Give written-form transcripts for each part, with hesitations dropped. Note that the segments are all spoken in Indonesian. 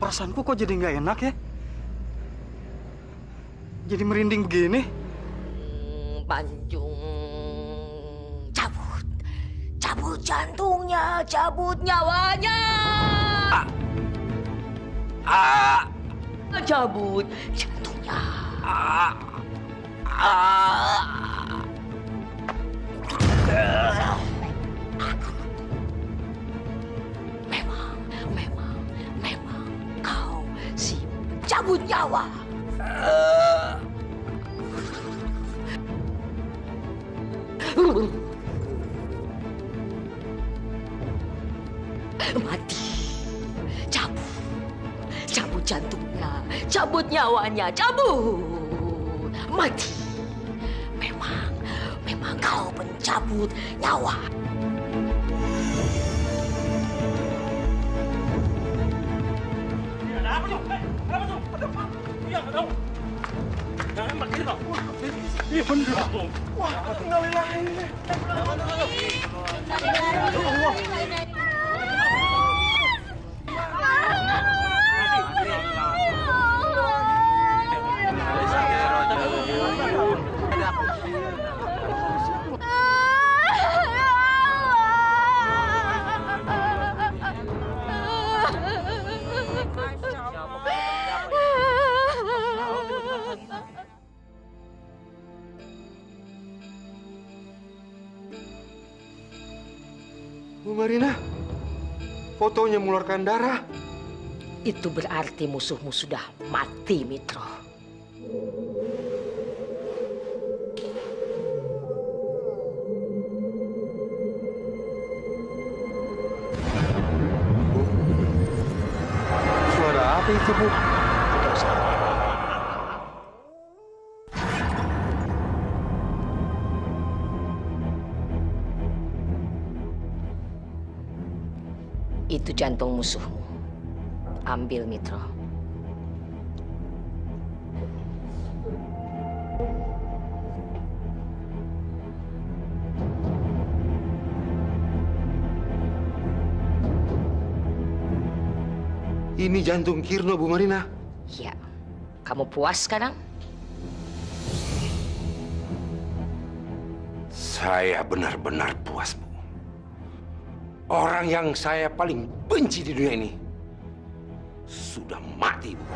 Perasaanku kok jadi nggak enak ya? Jadi merinding begini. Banjung, cabut. Cabut jantungnya, cabut nyawanya. Cabut jantungnya. Memang kau si cabut nyawa. Mati. Cabut jantungnya, cabut nyawanya, cabut. Mati. Memang kau pencabut nyawa. Ada apa tuh? Ada apa tuh? Ada apa? Iya, ada apa? Jangan begini dong. Iya bener dong. Wah, innalillahi. Bu Marina, fotonya mengeluarkan darah. Itu berarti musuhmu sudah mati, Mitro. Suara apa itu, Bu? Tidak usah. Itu jantung musuhmu. Ambil, Mitro. Ini jantung Kirno, Bu Marina. Ya, kamu puas sekarang? Saya benar-benar puas, Bu. Orang yang saya paling benci di dunia ini sudah mati, Bu.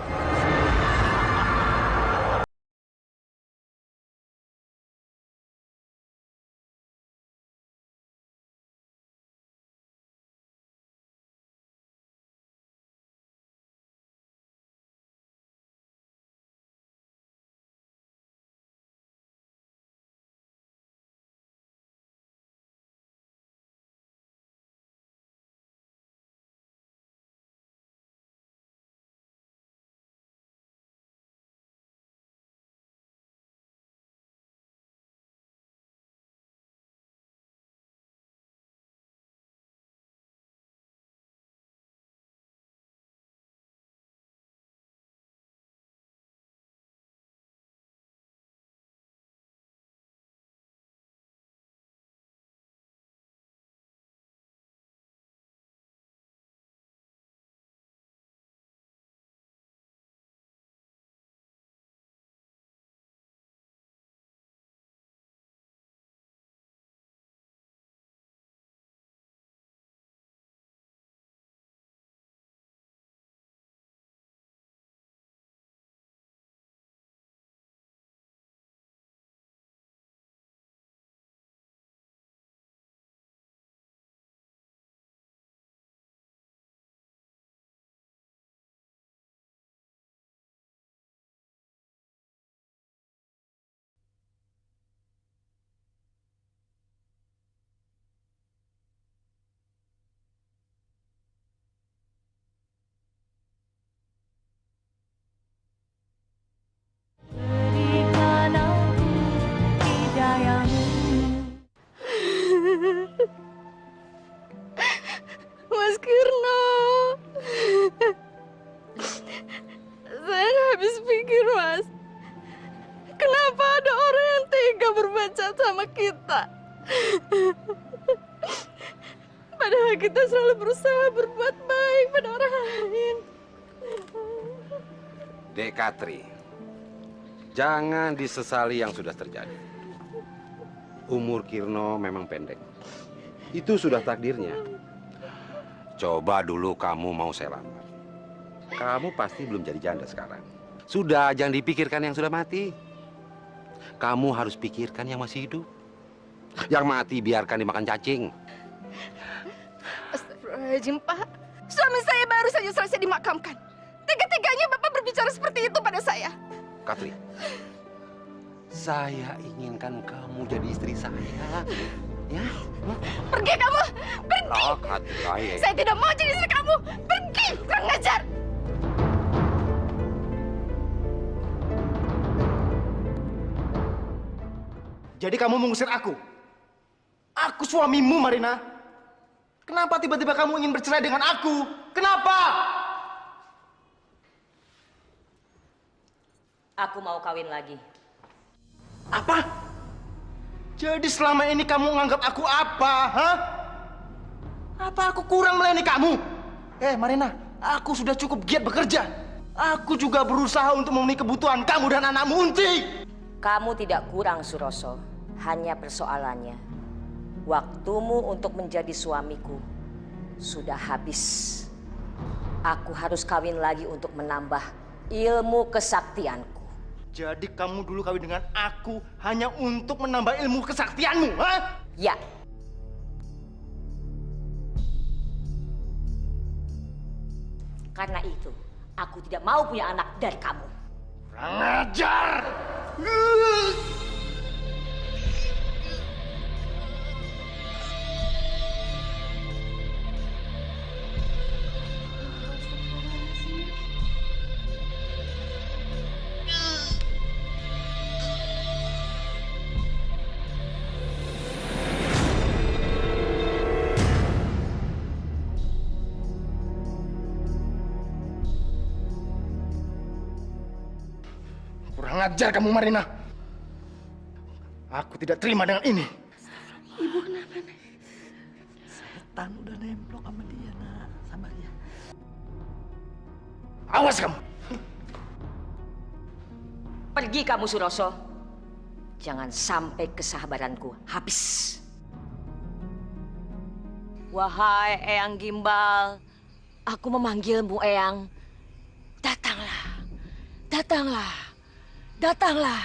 Mas Kirno, saya nggak habis pikir, Mas. Kenapa ada orang yang tega berbuat jahat sama kita? Padahal kita selalu berusaha berbuat baik pada orang lain. Dek Katri, jangan disesali yang sudah terjadi. Umur Kirno memang pendek. Itu sudah takdirnya. Coba dulu kamu mau saya lamar. Kamu pasti belum jadi janda sekarang. Sudah, jangan dipikirkan yang sudah mati. Kamu harus pikirkan yang masih hidup. Yang mati biarkan dimakan cacing. Astagfirullahaladzim, Pak. Suami saya baru saja selesai dimakamkan. Tega-teganya Bapak berbicara seperti itu pada saya. Katri, saya inginkan kamu jadi istri saya. Ya? Pergi kamu! Pergi! Loh, Katri, ayo. Saya tidak mau jadi istri kamu! Pergi! Kurang ajar! Jadi kamu mengusir aku? Aku suamimu, Marina. Kenapa tiba-tiba kamu ingin bercerai dengan aku? Kenapa? Aku mau kawin lagi. Apa? Jadi selama ini kamu menganggap aku apa, hah? Apa aku kurang melayani kamu? Marina, aku sudah cukup giat bekerja. Aku juga berusaha untuk memenuhi kebutuhan kamu dan anakmu, Unti. Kamu tidak kurang, Suroso. Hanya persoalannya, waktumu untuk menjadi suamiku sudah habis. Aku harus kawin lagi untuk menambah ilmu kesaktianku. Jadi kamu dulu kawin dengan aku hanya untuk menambah ilmu kesaktianmu, ha? Ya. Karena itu, aku tidak mau punya anak dari kamu. Kurang ajar! Kurang ajar kamu, Marina. Aku tidak terima dengan ini. Ibu kenapa, Nek? Setan udah nemplok sama dia, Nak. Sabar ya. Awas kamu. Pergi kamu, Suroso. Jangan sampai kesabaranku habis. Wahai Eyang Gimbal, aku memanggilmu, Eyang. Datanglah, datanglah, datanglah.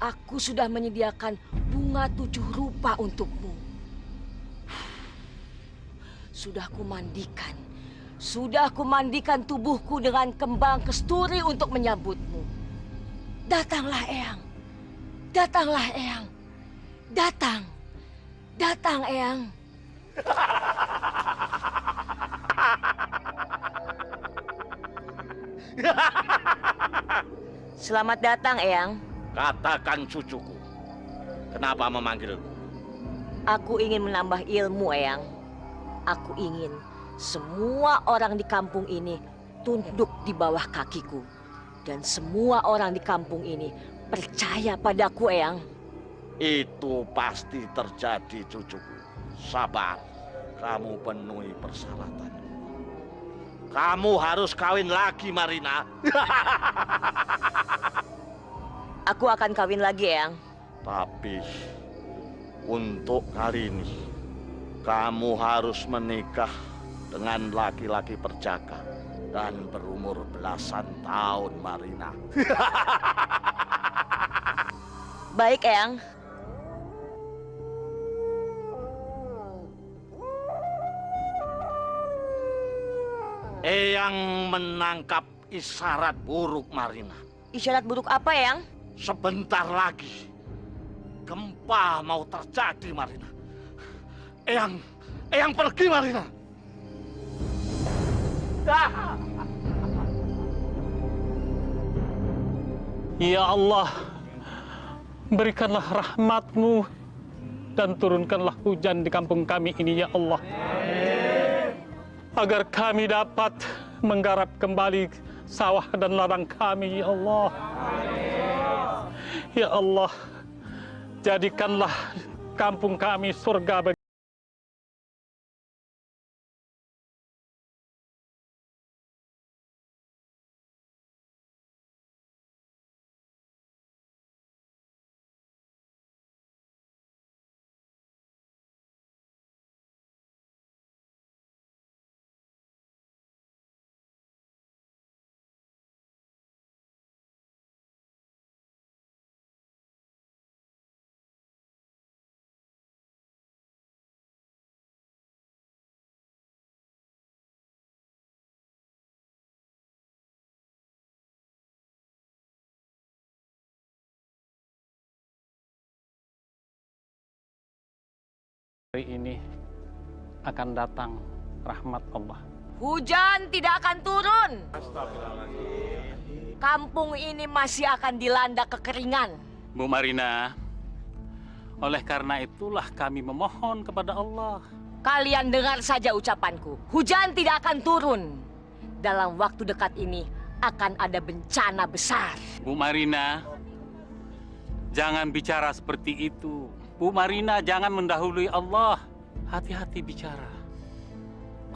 Aku sudah menyediakan bunga 7 rupa untukmu. Sudah kumandikan tubuhku dengan kembang kesturi untuk menyambutmu. Datanglah, Eyang. Datanglah, Eyang. Datang. Datang, Eyang. Selamat datang, Eyang. Katakan cucuku, kenapa memanggilku? Aku ingin menambah ilmu, Eyang. Aku ingin semua orang di kampung ini tunduk di bawah kakiku. Dan semua orang di kampung ini percaya padaku, Eyang. Itu pasti terjadi, cucuku. Sabar, kamu penuhi persyaratan. Kamu harus kawin lagi, Marina. Aku akan kawin lagi, Eyang. Tapi untuk kali ini, kamu harus menikah dengan laki-laki perjaka dan berumur belasan tahun, Marina. Baik, Eyang. Eyang menangkap isyarat buruk, Marina. Isyarat buruk apa, Eyang? Sebentar lagi, gempa mau terjadi, Marina. Eyang pergi, Marina. Ya Allah, berikanlah rahmat-Mu dan turunkanlah hujan di kampung kami ini, ya Allah. Agar kami dapat menggarap kembali sawah dan ladang kami, ya Allah. Ya Allah, jadikanlah kampung kami surga bagi Hari ini akan datang rahmat Allah. Hujan tidak akan turun. Kampung ini masih akan dilanda kekeringan. Bu Marina, oleh karena itulah kami memohon kepada Allah. Kalian dengar saja ucapanku. Hujan tidak akan turun. Dalam waktu dekat ini akan ada bencana besar. Bu Marina, jangan bicara seperti itu. Bu Marina, jangan mendahului Allah. Hati-hati bicara.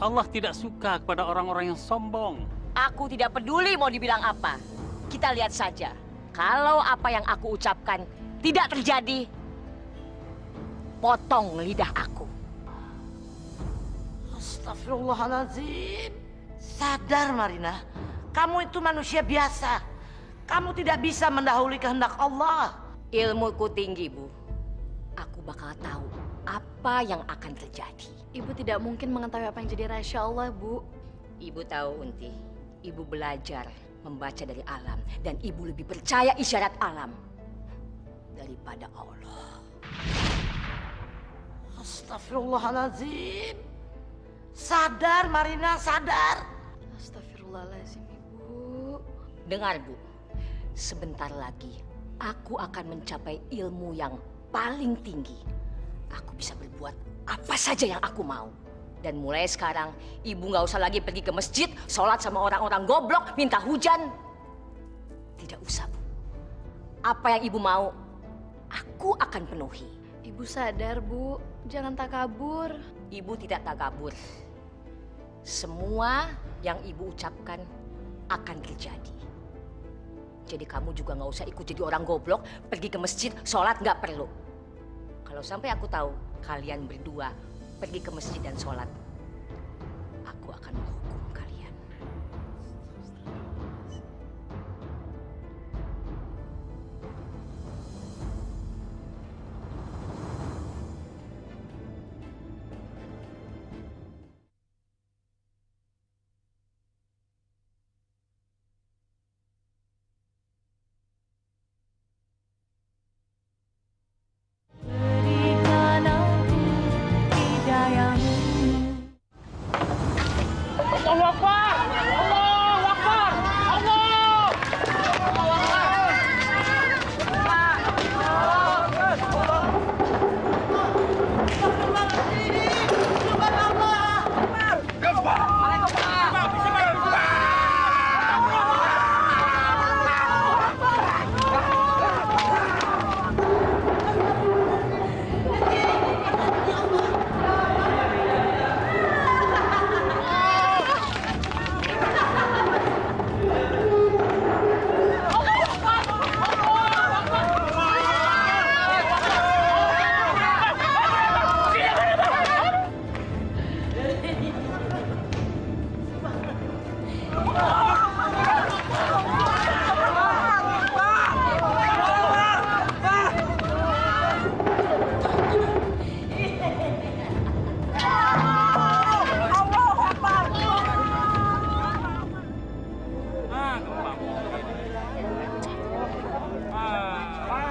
Allah tidak suka kepada orang-orang yang sombong. Aku tidak peduli mau dibilang apa. Kita lihat saja. Kalau apa yang aku ucapkan tidak terjadi, potong lidah aku. Astagfirullahaladzim. Sadar Marina, kamu itu manusia biasa. Kamu tidak bisa mendahului kehendak Allah. Ilmuku tinggi, Bu. Aku bakal tahu apa yang akan terjadi. Ibu tidak mungkin mengetahui apa yang jadi rahasia Allah, Bu. Ibu tahu, Unti. Ibu belajar membaca dari alam. Dan ibu lebih percaya isyarat alam daripada Allah. Astagfirullahaladzim. Sadar Marina, sadar. Astagfirullahaladzim, Ibu. Dengar, Bu. Sebentar lagi aku akan mencapai ilmu yang paling tinggi. Aku bisa berbuat apa saja yang aku mau. Dan mulai sekarang, ibu nggak usah lagi pergi ke masjid, sholat sama orang-orang goblok, minta hujan. Tidak usah, Bu. Apa yang ibu mau, aku akan penuhi. Ibu sadar, Bu. Jangan takabur. Ibu tidak takabur. Semua yang ibu ucapkan akan terjadi. Jadi kamu juga nggak usah ikut jadi orang goblok, pergi ke masjid, sholat nggak perlu. Kalau sampai aku tahu kalian berdua pergi ke masjid dan sholat, aku akan menghukum kalian.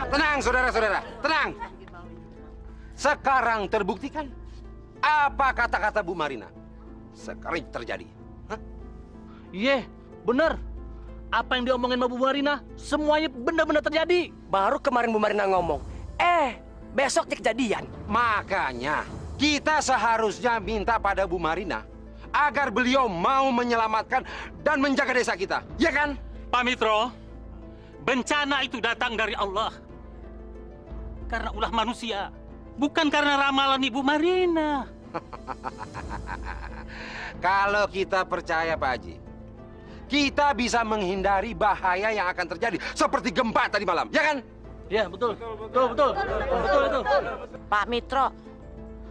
Tenang, saudara-saudara, tenang. Sekarang terbuktikan apa kata-kata Bu Marina. Sekarang terjadi. Hah? Iya, bener. Apa yang diomongin sama Bu Marina, semuanya benar-benar terjadi. Baru kemarin Bu Marina ngomong, besok kejadian. Makanya kita seharusnya minta pada Bu Marina agar beliau mau menyelamatkan dan menjaga desa kita, ya kan? Pak Mitro, bencana itu datang dari Allah. Karena ulah manusia, bukan karena ramalan Ibu Marina. Kalau kita percaya Pak Haji, kita bisa menghindari bahaya yang akan terjadi seperti gempa tadi malam, ya kan? Iya, betul. Betul itu. Pak Mitro,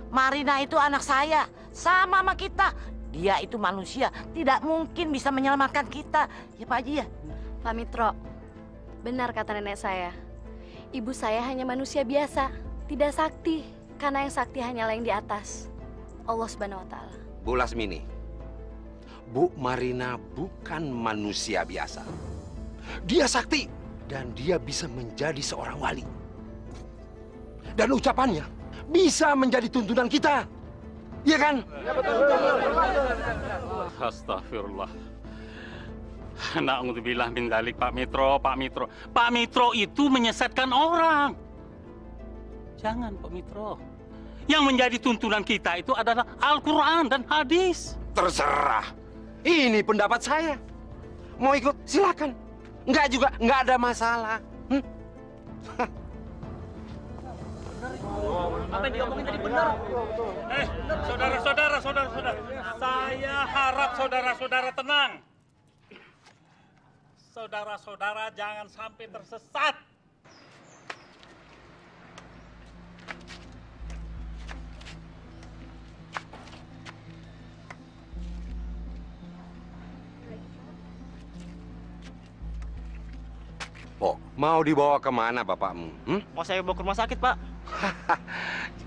Marina itu anak saya, sama kita. Dia itu manusia, tidak mungkin bisa menyelamatkan kita. Ya Pak Haji ya? Pak Mitro, benar kata nenek saya. Ibu saya hanya manusia biasa, tidak sakti. Karena yang sakti hanyalah yang di atas, Allah Subhanahu wa Ta'ala. Bu Lasmini, Bu Marina bukan manusia biasa. Dia sakti dan dia bisa menjadi seorang wali. Dan ucapannya bisa menjadi tuntunan kita. Iya kan? Astagfirullah. Na'udzubillah min dzalik, Pak Mitro, Pak Mitro. Pak Mitro itu menyesatkan orang. Jangan, Pak Mitro. Yang menjadi tuntunan kita itu adalah Al-Quran dan hadis. Terserah. Ini pendapat saya. Mau ikut, silakan. Enggak juga, enggak ada masalah. Apa yang diomongin tadi benar? Saudara-saudara. Saya harap saudara-saudara tenang. Saudara-saudara jangan sampai tersesat. Oh, mau dibawa kemana bapakmu? Mau saya bawa ke rumah sakit, Pak.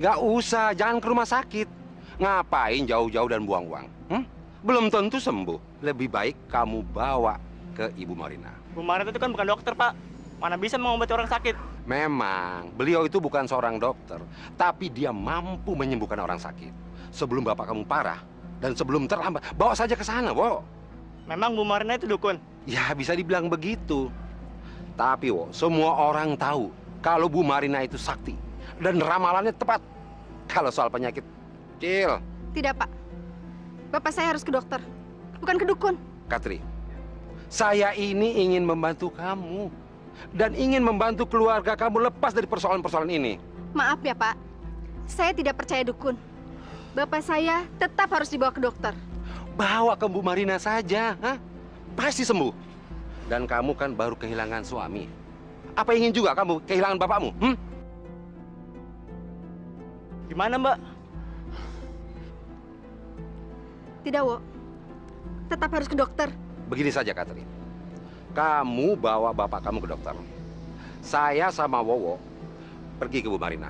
Nggak usah, jangan ke rumah sakit. Ngapain jauh-jauh dan buang uang? Belum tentu sembuh. Lebih baik kamu bawa ke Ibu Marina. Bu Marina itu kan bukan dokter, Pak. Mana bisa mengobati orang sakit? Memang, beliau itu bukan seorang dokter, tapi dia mampu menyembuhkan orang sakit. Sebelum bapak kamu parah dan sebelum terlambat, bawa saja ke sana, Wo. Memang Bu Marina itu dukun. Ya, bisa dibilang begitu. Tapi, Wo, semua orang tahu kalau Bu Marina itu sakti dan ramalannya tepat. Kalau soal penyakit kecil, Tidak, Pak. Bapak saya harus ke dokter, bukan ke dukun. Katri, saya ini ingin membantu kamu dan ingin membantu keluarga kamu lepas dari persoalan-persoalan ini. Maaf ya, Pak. Saya tidak percaya dukun. Bapak saya tetap harus dibawa ke dokter. Bawa ke Bu Marina saja, pasti sembuh. Dan kamu kan baru kehilangan suami. Apa ingin juga kamu kehilangan bapakmu? Gimana, Mbak? Tidak, Wo. Tetap harus ke dokter. Begini saja, Katri. Kamu bawa bapak kamu ke dokter. Saya sama Wowo pergi ke Bu Marina.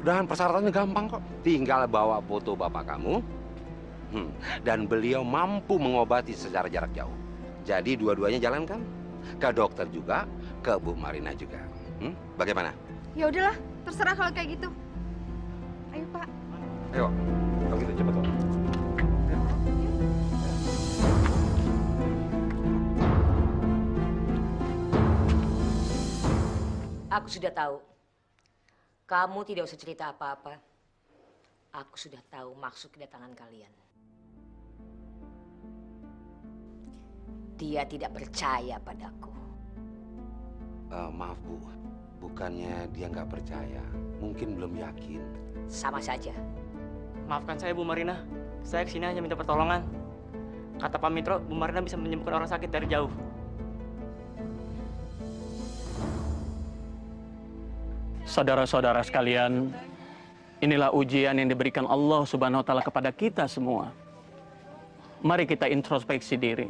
Dan persyaratannya gampang kok. Tinggal bawa foto bapak kamu. Dan beliau mampu mengobati secara jarak jauh. Jadi dua-duanya jalankan. Ke dokter juga, ke Bu Marina juga. Bagaimana? Ya udahlah, terserah kalau kayak gitu. Ayo, Pak. Ayo, kalau gitu cepat, Wowo. Aku sudah tahu. Kamu tidak usah cerita apa-apa. Aku sudah tahu maksud kedatangan kalian. Dia tidak percaya padaku. Maaf, Bu. Bukannya dia nggak percaya. Mungkin belum yakin. Sama saja. Maafkan saya, Bu Marina. Saya kesini hanya minta pertolongan. Kata Pak Mitro, Bu Marina bisa menyembuhkan orang sakit dari jauh. Saudara-saudara sekalian, inilah ujian yang diberikan Allah Subhanahu wa Ta'ala kepada kita semua. Mari kita introspeksi diri.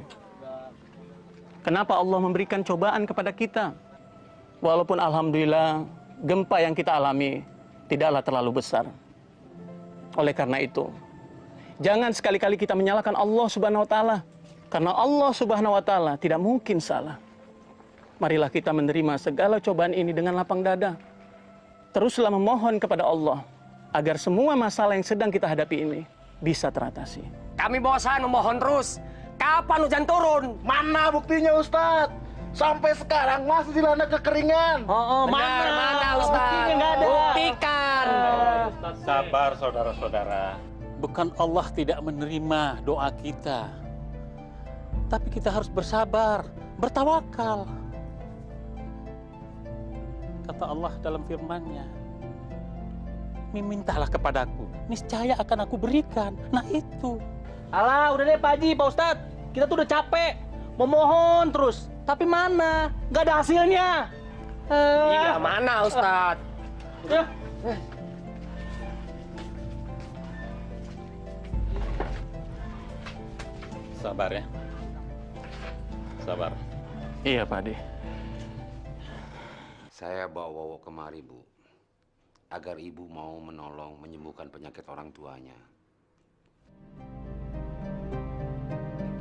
Kenapa Allah memberikan cobaan kepada kita? Walaupun alhamdulillah gempa yang kita alami tidaklah terlalu besar. Oleh karena itu, jangan sekali-kali kita menyalahkan Allah Subhanahu wa Ta'ala, karena Allah Subhanahu wa Ta'ala tidak mungkin salah. Marilah kita menerima segala cobaan ini dengan lapang dada. Teruslah memohon kepada Allah agar semua masalah yang sedang kita hadapi ini bisa teratasi. Kami bosan memohon terus. Kapan hujan turun? Mana buktinya, Ustadz? Sampai sekarang masih dilanda kekeringan. Benar, mana Ustaz? Buktinya nggak ada. Buktikan. Sabar, saudara-saudara. Bukan Allah tidak menerima doa kita. Tapi kita harus bersabar, bertawakal. Kata Allah dalam firman-Nya, mintalah kepadaku, niscaya akan aku berikan. Nah itu. Alah, udah deh Pak Haji, Pak Ustadz. Kita tuh udah capek. Memohon terus. Tapi mana? Nggak ada hasilnya. Iya, mana Ustaz? Ya. Sabar ya. Sabar. Iya, Pak Ade. Saya bawa Wowo kemari, Bu. Agar Ibu mau menolong menyembuhkan penyakit orang tuanya.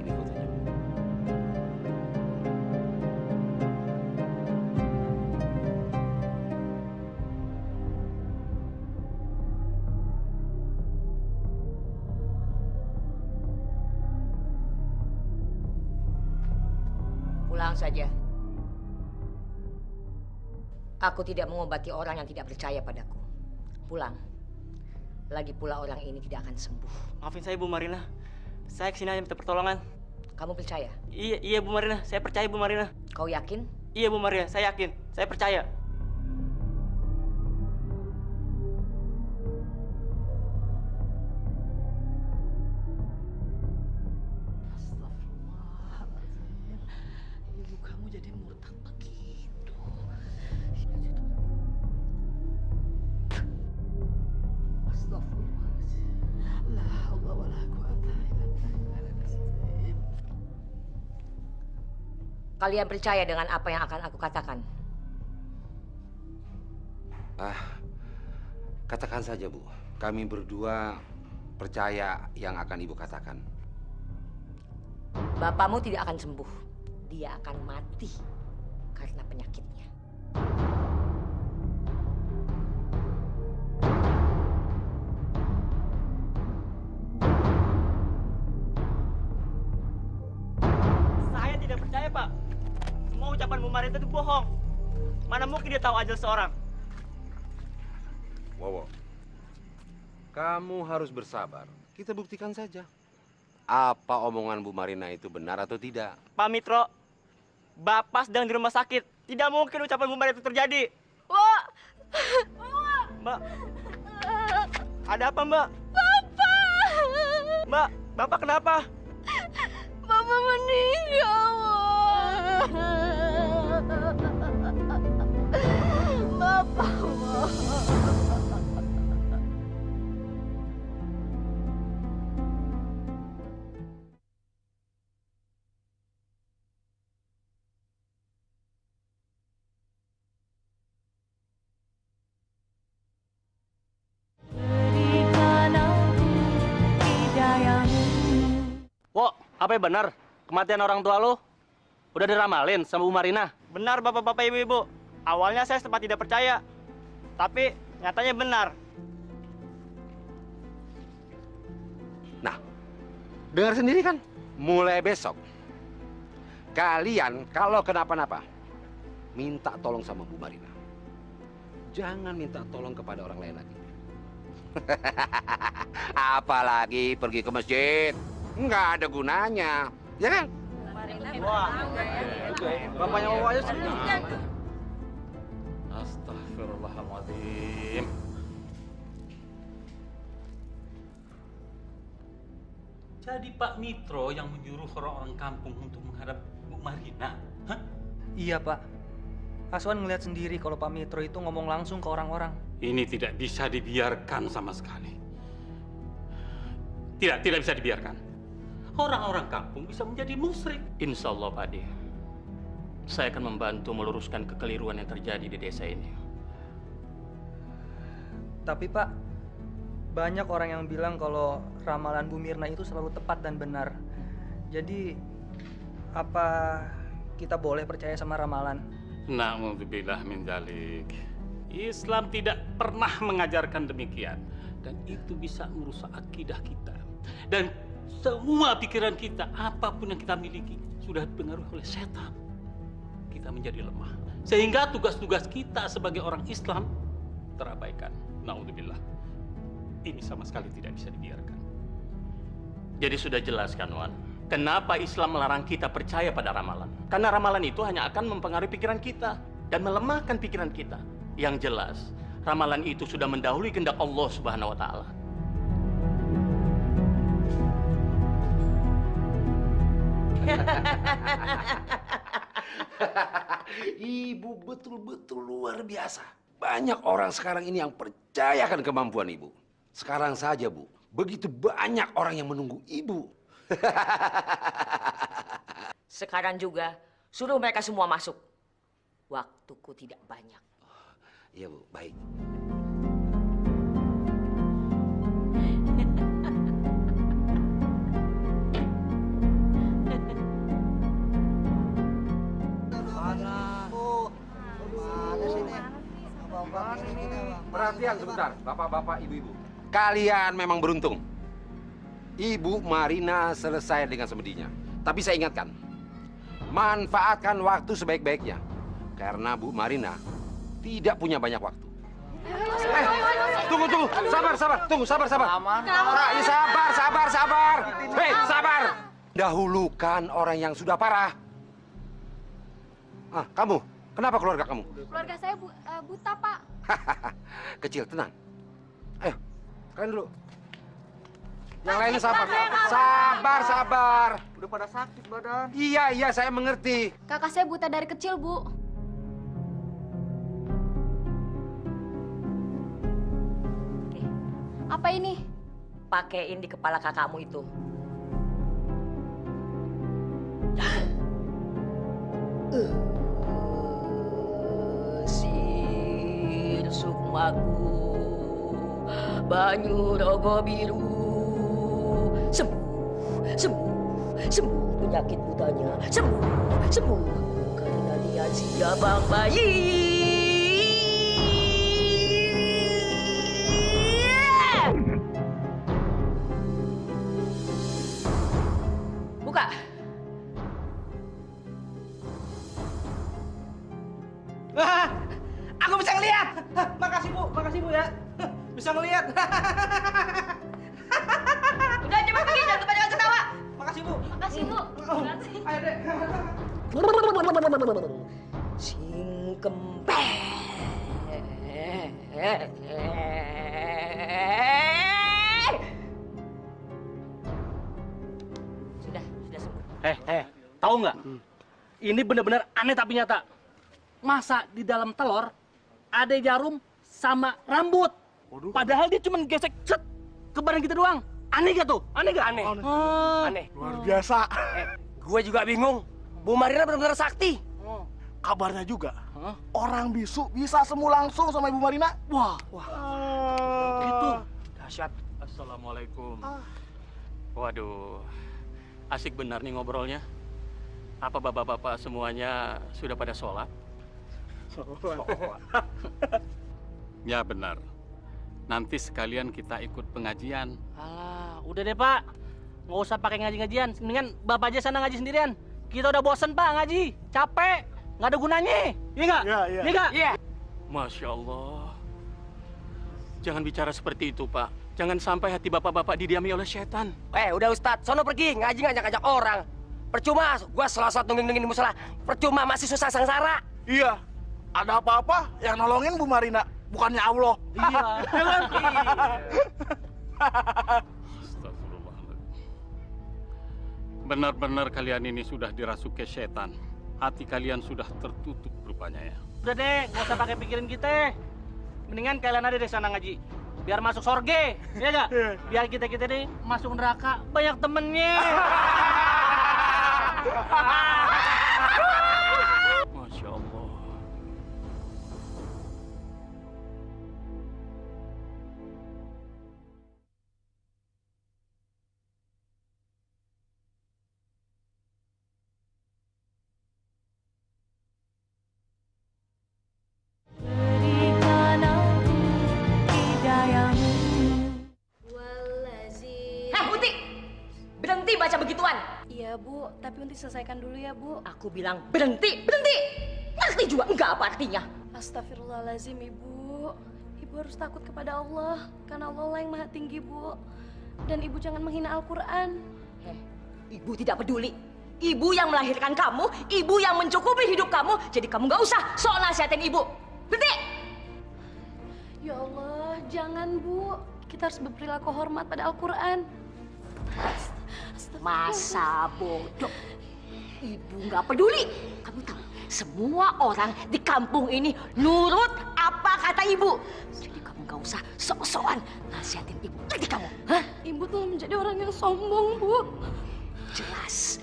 Ini fotonya, Bu. Pulang saja. Aku tidak mengobati orang yang tidak percaya padaku. Pulang. Lagi pula orang ini tidak akan sembuh. Maafin saya Bu Marina. Saya kesini hanya minta pertolongan. Kamu percaya? Iya Bu Marina. Saya percaya Bu Marina. Kau yakin? Iya Bu Marina. Saya yakin. Saya percaya. Ibu kamu jadi murtad begitu. Astagfirullahaladzim. La haula wala quwata illa billah. Kalian percaya dengan apa yang akan aku katakan? Katakan saja, Bu. Kami berdua percaya yang akan Ibu katakan. Bapakmu tidak akan sembuh. Dia akan mati karena penyakitnya. Saya tidak percaya Pak. Semua ucapan Bu Marina itu bohong. Mana mungkin dia tahu ajal seorang? Wowo, kamu harus bersabar. Kita buktikan saja. Apa omongan Bu Marina itu benar atau tidak? Pak Mitro, Bapak sedang di rumah sakit. Tidak mungkin ucapan Bu Marina itu terjadi. Mbak, ada apa Mbak? Mbak, Bapak kenapa? Bapak meninggal. Bapak. Wo, apa yang benar? Kematian orang tua lo udah diramalin sama Bu Marina? Benar bapak-bapak ibu-ibu. Awalnya saya sempat tidak percaya. Tapi nyatanya benar. Nah, dengar sendiri kan? Mulai besok, kalian kalau kenapa-napa, minta tolong sama Bu Marina. Jangan minta tolong kepada orang lain lagi. Apalagi pergi ke masjid. Nggak ada gunanya, ya kan? Wah, bapaknya Wawa aja sih. Astagfirullahaladzim. Jadi Pak Mitro yang menyuruh orang-orang kampung untuk menghadap Bu Marina? Hah? Iya, Pak. Aswan ngeliat sendiri kalau Pak Mitro itu ngomong langsung ke orang-orang. Ini tidak bisa dibiarkan sama sekali. Tidak bisa dibiarkan. Orang-orang kampung bisa menjadi musyrik. Insya Allah, Pak Adi. Saya akan membantu meluruskan kekeliruan yang terjadi di desa ini. Tapi, Pak, banyak orang yang bilang kalau ramalan Bu Mirna itu selalu tepat dan benar. Jadi, apa kita boleh percaya sama ramalan? Na'udzubillah min dzalik. Islam tidak pernah mengajarkan demikian. Dan itu bisa merusak akidah kita. Dan semua pikiran kita, apapun yang kita miliki, sudah dipengaruhi oleh setan. Kita menjadi lemah. Sehingga tugas-tugas kita sebagai orang Islam terabaikan. Na'udzubillah. Ini sama sekali tidak bisa dibiarkan. Jadi sudah jelas kan, Wan? Kenapa Islam melarang kita percaya pada ramalan? Karena ramalan itu hanya akan mempengaruhi pikiran kita dan melemahkan pikiran kita. Yang jelas, ramalan itu sudah mendahului kehendak Allah Subhanahu wa Ta'ala. Ibu betul-betul luar biasa. Banyak orang sekarang ini yang percayakan kemampuan Ibu. Sekarang saja, Bu, begitu banyak orang yang menunggu Ibu. Sekarang juga suruh mereka semua masuk. Waktuku tidak banyak. Iya, Bu, baik. Perhatian sebentar, bapak-bapak, ibu-ibu. Kalian memang beruntung. Ibu Marina selesai dengan semedinya. Tapi saya ingatkan, manfaatkan waktu sebaik-baiknya. Karena Bu Marina tidak punya banyak waktu. Tunggu. Sabar. Sabar. Hei, sabar. Dahulukan orang yang sudah parah. Kamu, kenapa keluarga kamu? Keluarga saya buta, Pak. Kecil, tenang. Ayo, kalian dulu. Yang lainnya sabar. Sabar. Udah pada sakit badan. Iya, saya mengerti. Kakak saya buta dari kecil, Bu. Apa ini? Pakein di kepala kakakmu itu. Sir sukmaku banyu rogo biru, sembuh penyakit butanya, sembuh karena dia si jabang bayi. Buka. Aku bisa ngeliat. Makasih Bu ya. Bisa ngeliat. Udah coba pergi, jangan kebanyakan ketawa. Makasih Bu. Makasih, Bu. Ayo deh. Sing kempeng. Sudah sembuh. Tahu nggak? Ini benar-benar aneh tapi nyata. Masa di dalam telur ada jarum sama rambut. Padahal dia cuma gesek cet ke badan kita doang. Aneh gak tuh? Aneh gak? Aneh. Aneh. Luar biasa. Gue juga bingung. Bu Marina benar-benar sakti. Kabarnya juga, orang bisu bisa sembuh langsung sama Ibu Marina. Wah. Itu. Dahsyat. Assalamualaikum. Waduh, asik benar nih ngobrolnya. Apa bapak-bapak semuanya sudah pada sholat? Ya benar. Nanti sekalian kita ikut pengajian. Alah, udah deh Pak. Nggak usah pakai ngaji-ngajian. Mendingan Bapak aja sana ngaji sendirian. Kita udah bosen Pak ngaji. Capek. Nggak ada gunanya. Iya nggak? Iya. Iya nggak? Iya. Masya Allah. Jangan bicara seperti itu, Pak. Jangan sampai hati bapak-bapak didiami oleh setan. Udah Ustadz, sono pergi, ngaji ngajak-ngajak orang. Percuma, gua selesai nungging-nungging di musola. Percuma, masih susah sengsara. Iya. Ada apa-apa yang nolongin Bu Marina, bukannya Allah. Iya. Jangan. Astagfirullahaladzim. Benar-benar kalian ini sudah dirasuki setan. Hati kalian sudah tertutup rupanya ya. Udah deh, nggak usah pakai pikirin kita. Mendingan kalian ada di sana ngaji. Biar masuk sorge, ya nggak? Biar kita nih masuk neraka banyak temennya. Masya Allah. Unti! Berhenti baca begituan. Iya, Bu. Tapi Unti selesaikan dulu ya, Bu. Aku bilang berhenti. Ngerti juga enggak apa artinya. Astagfirullahaladzim, Ibu. Ibu harus takut kepada Allah. Karena Allah yang maha tinggi, Bu. Dan Ibu jangan menghina Al-Quran. Ibu tidak peduli. Ibu yang melahirkan kamu, ibu yang mencukupi hidup kamu. Jadi kamu nggak usah soal nasihatin ibu. Berhenti! Ya Allah, jangan, Bu. Kita harus berperilaku hormat pada Al-Quran. Masa bodoh. Ibu nggak peduli. Kamu tahu, semua orang di kampung ini nurut apa kata ibu. Jadi kamu nggak usah sok-sokan nasihatin ibu. Ngerti kamu? Hah? Ibu telah menjadi orang yang sombong, Bu. Jelas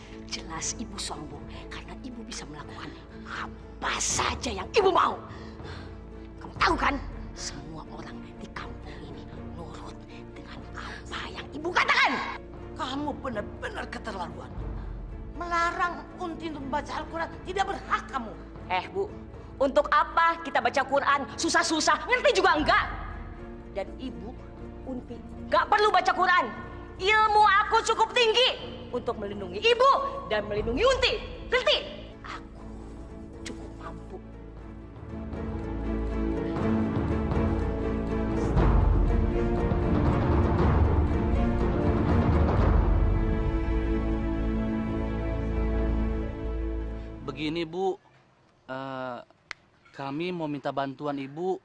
ibu sombong karena ibu bisa melakukan apa saja yang ibu mau. Kamu tahu kan? Semua orang di kampung ini nurut dengan apa yang ibu katakan. Kamu benar-benar keterlaluan. Melarang Unti untuk membaca Al-Quran. Tidak berhak kamu. Bu, untuk apa kita baca Quran susah-susah? Ngerti juga enggak? Dan ibu, Unti, nggak perlu baca Quran. Ilmu aku cukup tinggi untuk melindungi ibu dan melindungi Unti. Ngerti? begini Bu, kami mau minta bantuan Ibu.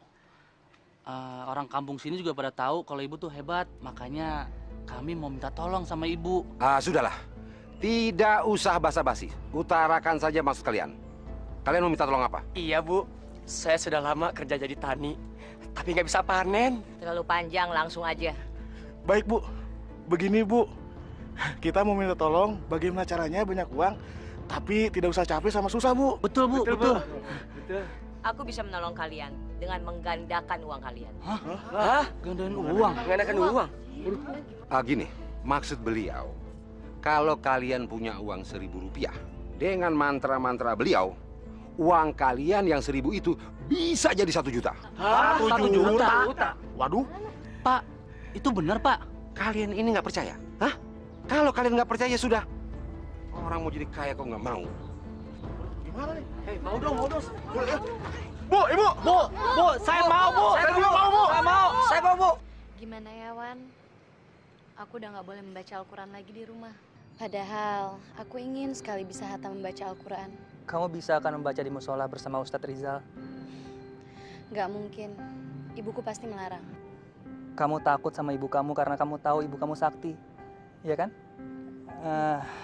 Orang kampung sini juga pada tahu kalau Ibu tuh hebat, makanya kami mau minta tolong sama Ibu. Sudahlah. Tidak usah basa-basi. Utarakan saja maksud kalian. Kalian mau minta tolong apa? Iya Bu, saya sudah lama kerja jadi tani, tapi nggak bisa panen. Terlalu panjang, langsung aja. Baik Bu, begini Bu, kita mau minta tolong bagaimana caranya banyak uang, tapi tidak usah capek sama susah Bu. Betul Bu, betul. Aku bisa menolong kalian dengan menggandakan uang kalian. Hah? Gandain uang. Mengandalkan uang? Gini, maksud beliau, kalau kalian punya uang 1.000 rupiah, dengan mantra-mantra beliau, uang kalian yang 1.000 itu bisa jadi 1 juta. Hah? 1 juta? Waduh, Pak, itu benar Pak. Kalian ini nggak percaya? Hah? Kalau kalian nggak percaya sudah. Orang mau jadi kaya kok nggak mau. gimana nih? Mau dong, mau dong. Bu, Ibu! Bu, saya mau Bu. Saya juga mau, Bu! Saya mau Bu. Gimana ya, Wan? Aku udah nggak boleh membaca Al-Quran lagi di rumah. Padahal aku ingin sekali bisa hatam membaca Al-Quran. Kamu bisa akan membaca di musola bersama Ustadz Rizal. Nggak mungkin. Ibuku pasti melarang. Kamu takut sama ibu kamu karena kamu tahu ibu kamu sakti, iya kan?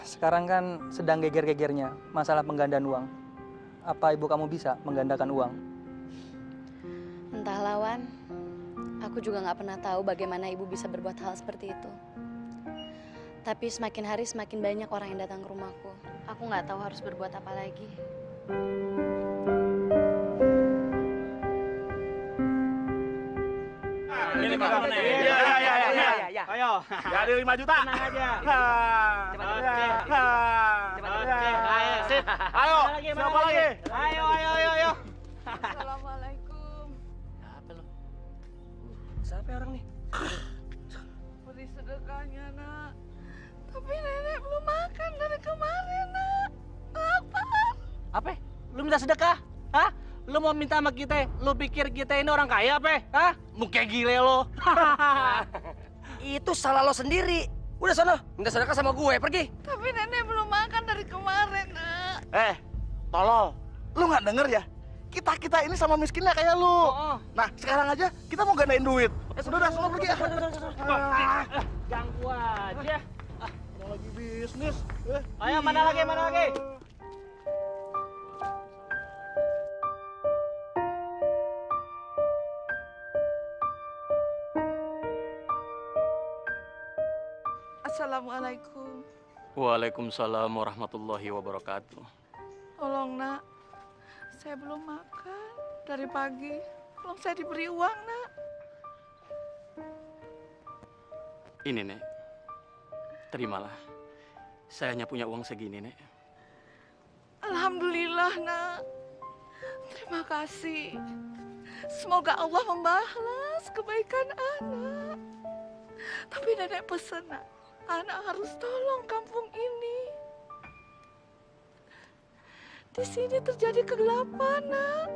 Sekarang kan sedang geger-gegernya masalah penggandaan uang. Apa ibu kamu bisa menggandakan uang? Entah lawan, aku juga nggak pernah tahu bagaimana ibu bisa berbuat hal seperti itu. Tapi semakin hari semakin banyak orang yang datang ke rumahku. Aku nggak tahu harus berbuat apa lagi. Ini Pak. Iya. Ayo. Jadi 5 juta. Tenang aja. Cepat Ayo, siapa lagi? Ayo. Assalamualaikum. Apa lo? Siapa orang nih? Beri sedekahnya, Nak. Tapi nenek belum makan dari kemarin, Nak. Apa? Lu minta sedekah? Hah? Lu mau minta sama kita? Lu pikir kita ini orang kaya apa? Hah? Muka gile lo. Itu salah lo sendiri. Udah sono, minta sedekah sama gue, pergi. Tapi nenek belum makan dari kemarin, Nak. Tolol. Lu nggak denger ya? Kita ini sama miskinnya kayak lu. Nah, sekarang aja kita mau gandain duit. Udah, sono pergi ya. Ganggu aja. Mau lagi bisnis. Ayo, mana lagi? Assalamualaikum. Waalaikumsalam warahmatullahi wabarakatuh. Tolong, Nak. Saya belum makan dari pagi. Belum saya diberi uang, Nak. Ini, Nek. Terimalah. Saya hanya punya uang segini, Nek. Alhamdulillah, Nak. Terima kasih. Semoga Allah membalas kebaikan anak. Tapi nenek pesan, Nak. Anak harus tolong kampung ini. Di sini terjadi kegelapan, Nak.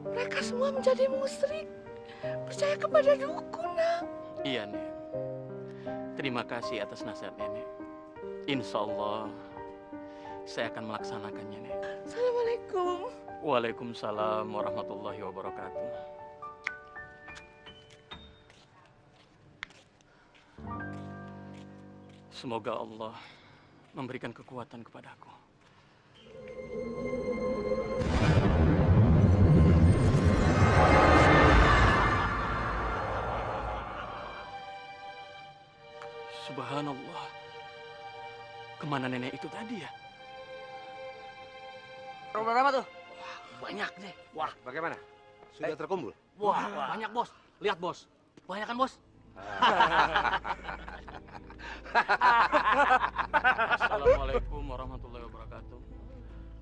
Mereka semua menjadi musyrik. Percaya kepada dukun, Nak. Iya, Nek. Terima kasih atas nasihat Nenek. Insya Allah, saya akan melaksanakannya, Nek. Assalamualaikum. Waalaikumsalam warahmatullahi wabarakatuh. Semoga Allah memberikan kekuatan kepadaku. Subhanallah. Kemana nenek itu tadi ya? Berapa tuh? Banyak nih. Wah, bagaimana? Sudah terkumpul? Wah, banyak bos. Lihat bos. Banyak kan bos? Assalamualaikum warahmatullahi wabarakatuh.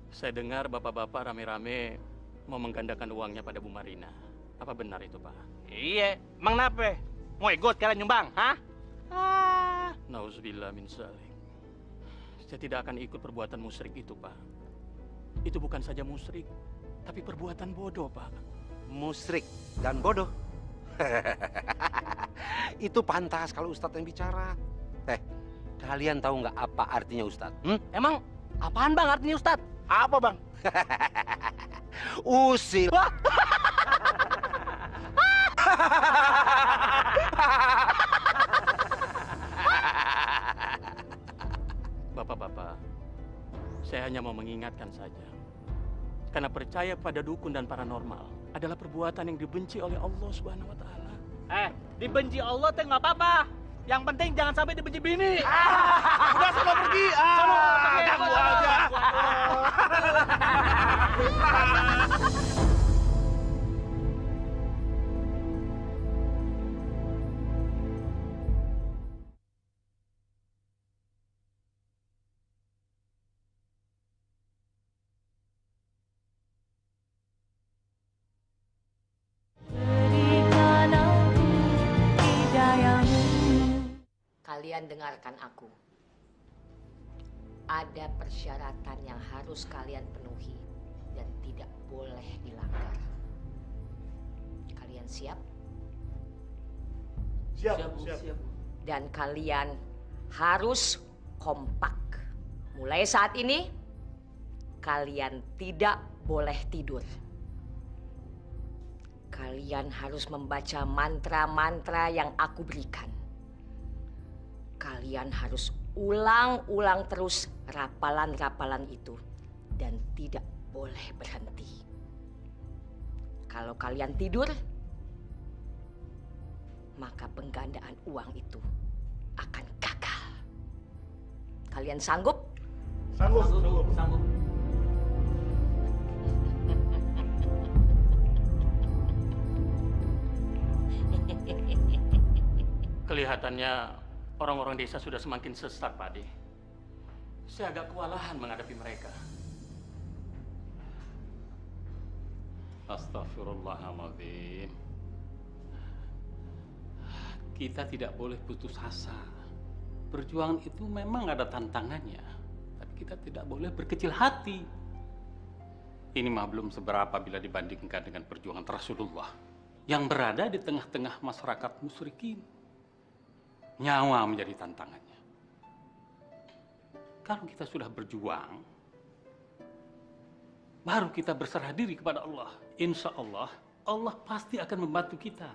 Saya dengar bapak-bapak rame-rame mau menggandakan uangnya pada Bu Marina. Apa benar itu, Pak? Iya, emang nape? Mau ikut kalian nyumbang, hah? Nauzubillah min zalik. Saya tidak akan ikut perbuatan musyrik itu, Pak. Itu bukan saja musyrik, tapi perbuatan bodoh, Pak. Musyrik dan bodoh. Itu pantas kalau Ustadz yang bicara. Kalian tahu nggak apa artinya Ustadz? Emang apaan bang artinya Ustadz? Apa, Bang? Usil. Bapak-bapak, saya hanya mau mengingatkan saja. Karena percaya pada dukun dan paranormal adalah perbuatan yang dibenci oleh Allah Subhanahu wa taala. Dibenci Allah teh nggak apa-apa. Yang penting jangan sampai dibenci bini. Udah sama pergi. Ganggu aja. Kalian dengarkan aku. Ada persyaratan yang harus kalian penuhi dan tidak boleh dilanggar. Kalian siap? Siap. Dan kalian harus kompak. Mulai saat ini, kalian tidak boleh tidur. Kalian harus membaca mantra-mantra yang aku berikan. Kalian harus ulang-ulang terus rapalan-rapalan itu dan tidak boleh berhenti. Kalau kalian tidur, maka penggandaan uang itu akan gagal. Kalian sanggup? Sanggup. Kelihatannya orang-orang desa sudah semakin sesat, Pak De. Saya agak kewalahan menghadapi mereka. Astagfirullahaladzim. Kita tidak boleh putus asa. Perjuangan itu memang ada tantangannya, tapi kita tidak boleh berkecil hati. Ini mah belum seberapa bila dibandingkan dengan perjuangan Rasulullah yang berada di tengah-tengah masyarakat musyrikin. Nyawa menjadi tantangannya. Kalau kita sudah berjuang, baru kita berserah diri kepada Allah. Insya Allah, Allah pasti akan membantu kita.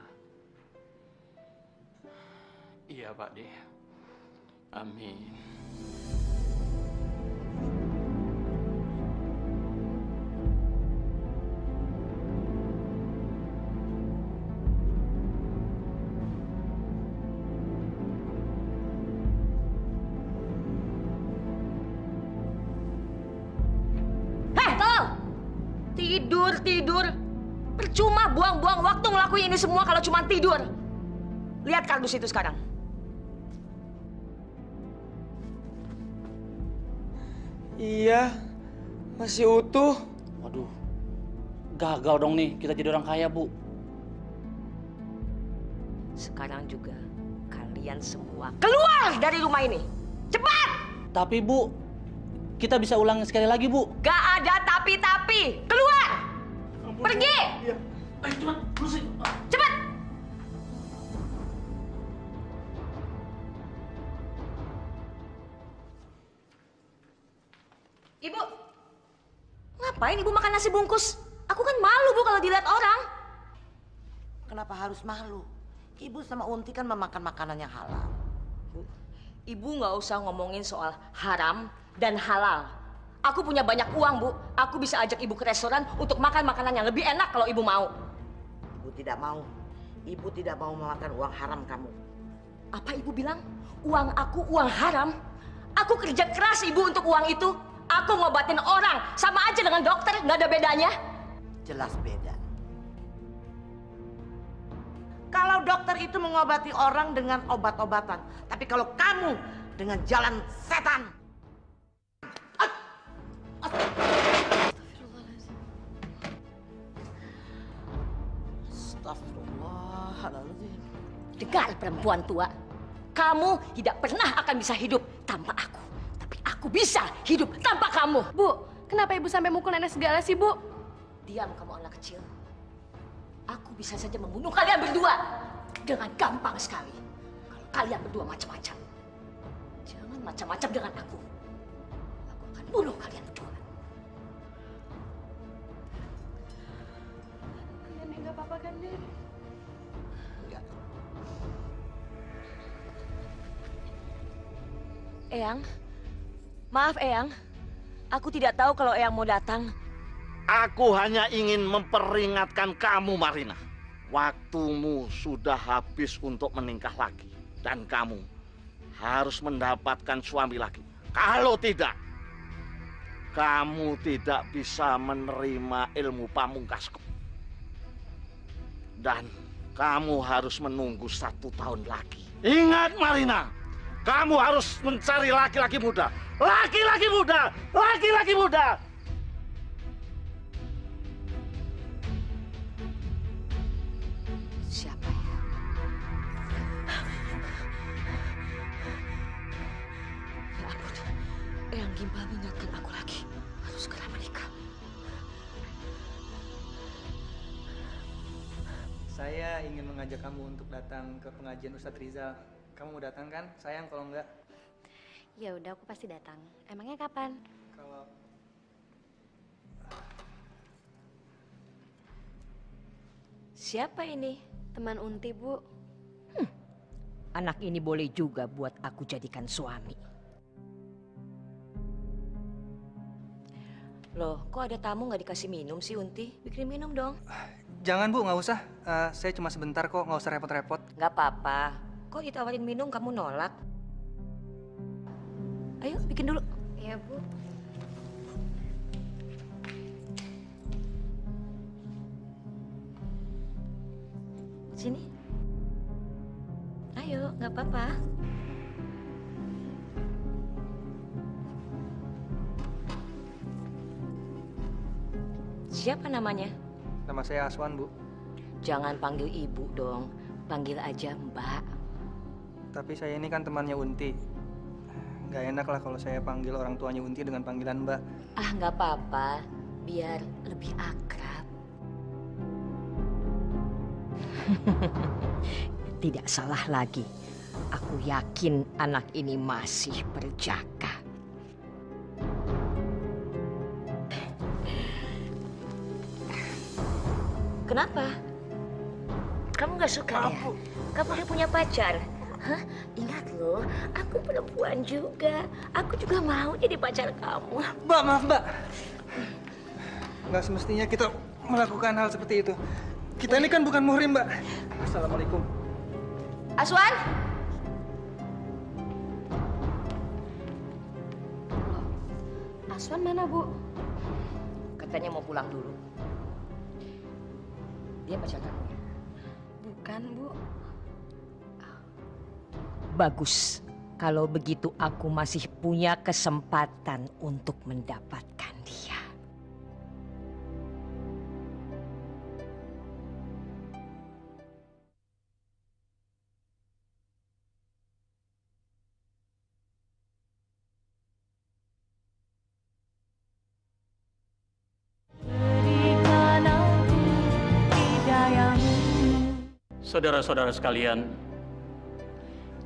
Iya, Pak De. Amin. Tidur. Percuma buang-buang waktu ngelakuin ini semua kalau cuma tidur. Lihat kardus itu sekarang. Iya, masih utuh. Waduh, gagal dong nih kita jadi orang kaya, Bu. Sekarang juga kalian semua keluar dari rumah ini. Cepat! Tapi Bu, kita bisa ulangi sekali lagi, Bu. Gak ada tapi-tapi. Keluar! Pergi! Iya. Ayo cepat, berusin. Cepat! Ibu, ngapain Ibu makan nasi bungkus? Aku kan malu, Bu, kalau dilihat orang. Kenapa harus malu? Ibu sama Unti kan memakan makanan yang halal. Ibu nggak usah ngomongin soal haram dan halal. Aku punya banyak uang, Bu. Aku bisa ajak Ibu ke restoran untuk makan makanan yang lebih enak kalau Ibu mau. Ibu tidak mau. Ibu tidak mau memakan uang haram kamu. Apa Ibu bilang? Uang aku uang haram? Aku kerja keras, Ibu, untuk uang itu. Aku ngobatin orang, sama aja dengan dokter, nggak ada bedanya. Jelas beda. Kalau dokter itu mengobati orang dengan obat-obatan, tapi kalau kamu dengan jalan setan. Astagfirullahaladzim. Dengar perempuan tua, kamu tidak pernah akan bisa hidup tanpa aku. Tapi aku bisa hidup tanpa kamu. Bu, kenapa Ibu sampai mukul nenek segala sih, Bu? Diam kamu anak kecil. Aku bisa saja membunuh kalian berdua dengan gampang sekali. Kalau kalian berdua macam-macam. Jangan macam-macam dengan aku. Aku akan bunuh kalian berdua. Eyang, maaf Eyang. Aku tidak tahu kalau Eyang mau datang. Aku hanya ingin memperingatkan kamu, Marina. Waktumu sudah habis untuk menikah lagi. Dan kamu harus mendapatkan suami lagi. Kalau tidak, kamu tidak bisa menerima ilmu pamungkasku. Dan kamu harus menunggu 1 tahun lagi. Ingat, Marina, kamu harus mencari laki-laki muda. Laki-laki muda! Laki-laki muda! Siapa ya? Ya ampun, Eyang Gimbal mengingatkan aku lagi. Harus segera menikah. Saya ingin mengajak kamu untuk datang ke pengajian Ustadz Rizal. Kamu mau datang kan? Sayang kalau enggak. Ya udah, aku pasti datang. Emangnya kapan? Kalau Siapa ini? Teman Unti, Bu. Anak ini boleh juga buat aku jadikan suami. Loh, kok ada tamu nggak dikasih minum sih, Unti? Bikin minum dong. jangan Bu, nggak usah. Saya cuma sebentar kok, nggak usah repot-repot. Nggak apa-apa. Kok ditawarin minum kamu nolak? Ayo, bikin dulu. Iya, Bu. Sini. Ayo, nggak apa-apa. Siapa namanya? Nama saya Aswan, Bu. Jangan panggil ibu dong. Panggil aja Mbak. Tapi saya ini kan temannya Unti. Nggak enak lah kalau saya panggil orang tuanya Unti dengan panggilan Mbak. Ah, nggak apa-apa. Biar lebih akrab. Tidak salah lagi. Aku yakin anak ini masih berjaka. Kenapa? Kamu nggak suka ya? Kamu udah punya pacar? Hah? Ingat loh, aku perempuan juga. Aku juga mau jadi pacar kamu. Mbak, maaf Mbak. Nggak semestinya kita melakukan hal seperti itu. Kita ini kan bukan muhrim, Mbak. Assalamualaikum. Aswan! Aswan mana, Bu? Katanya mau pulang dulu. Dia pacar kamu? Bukan, Bu. Bagus. Kalau begitu aku masih punya kesempatan untuk mendapatkan dia. Saudara-saudara sekalian,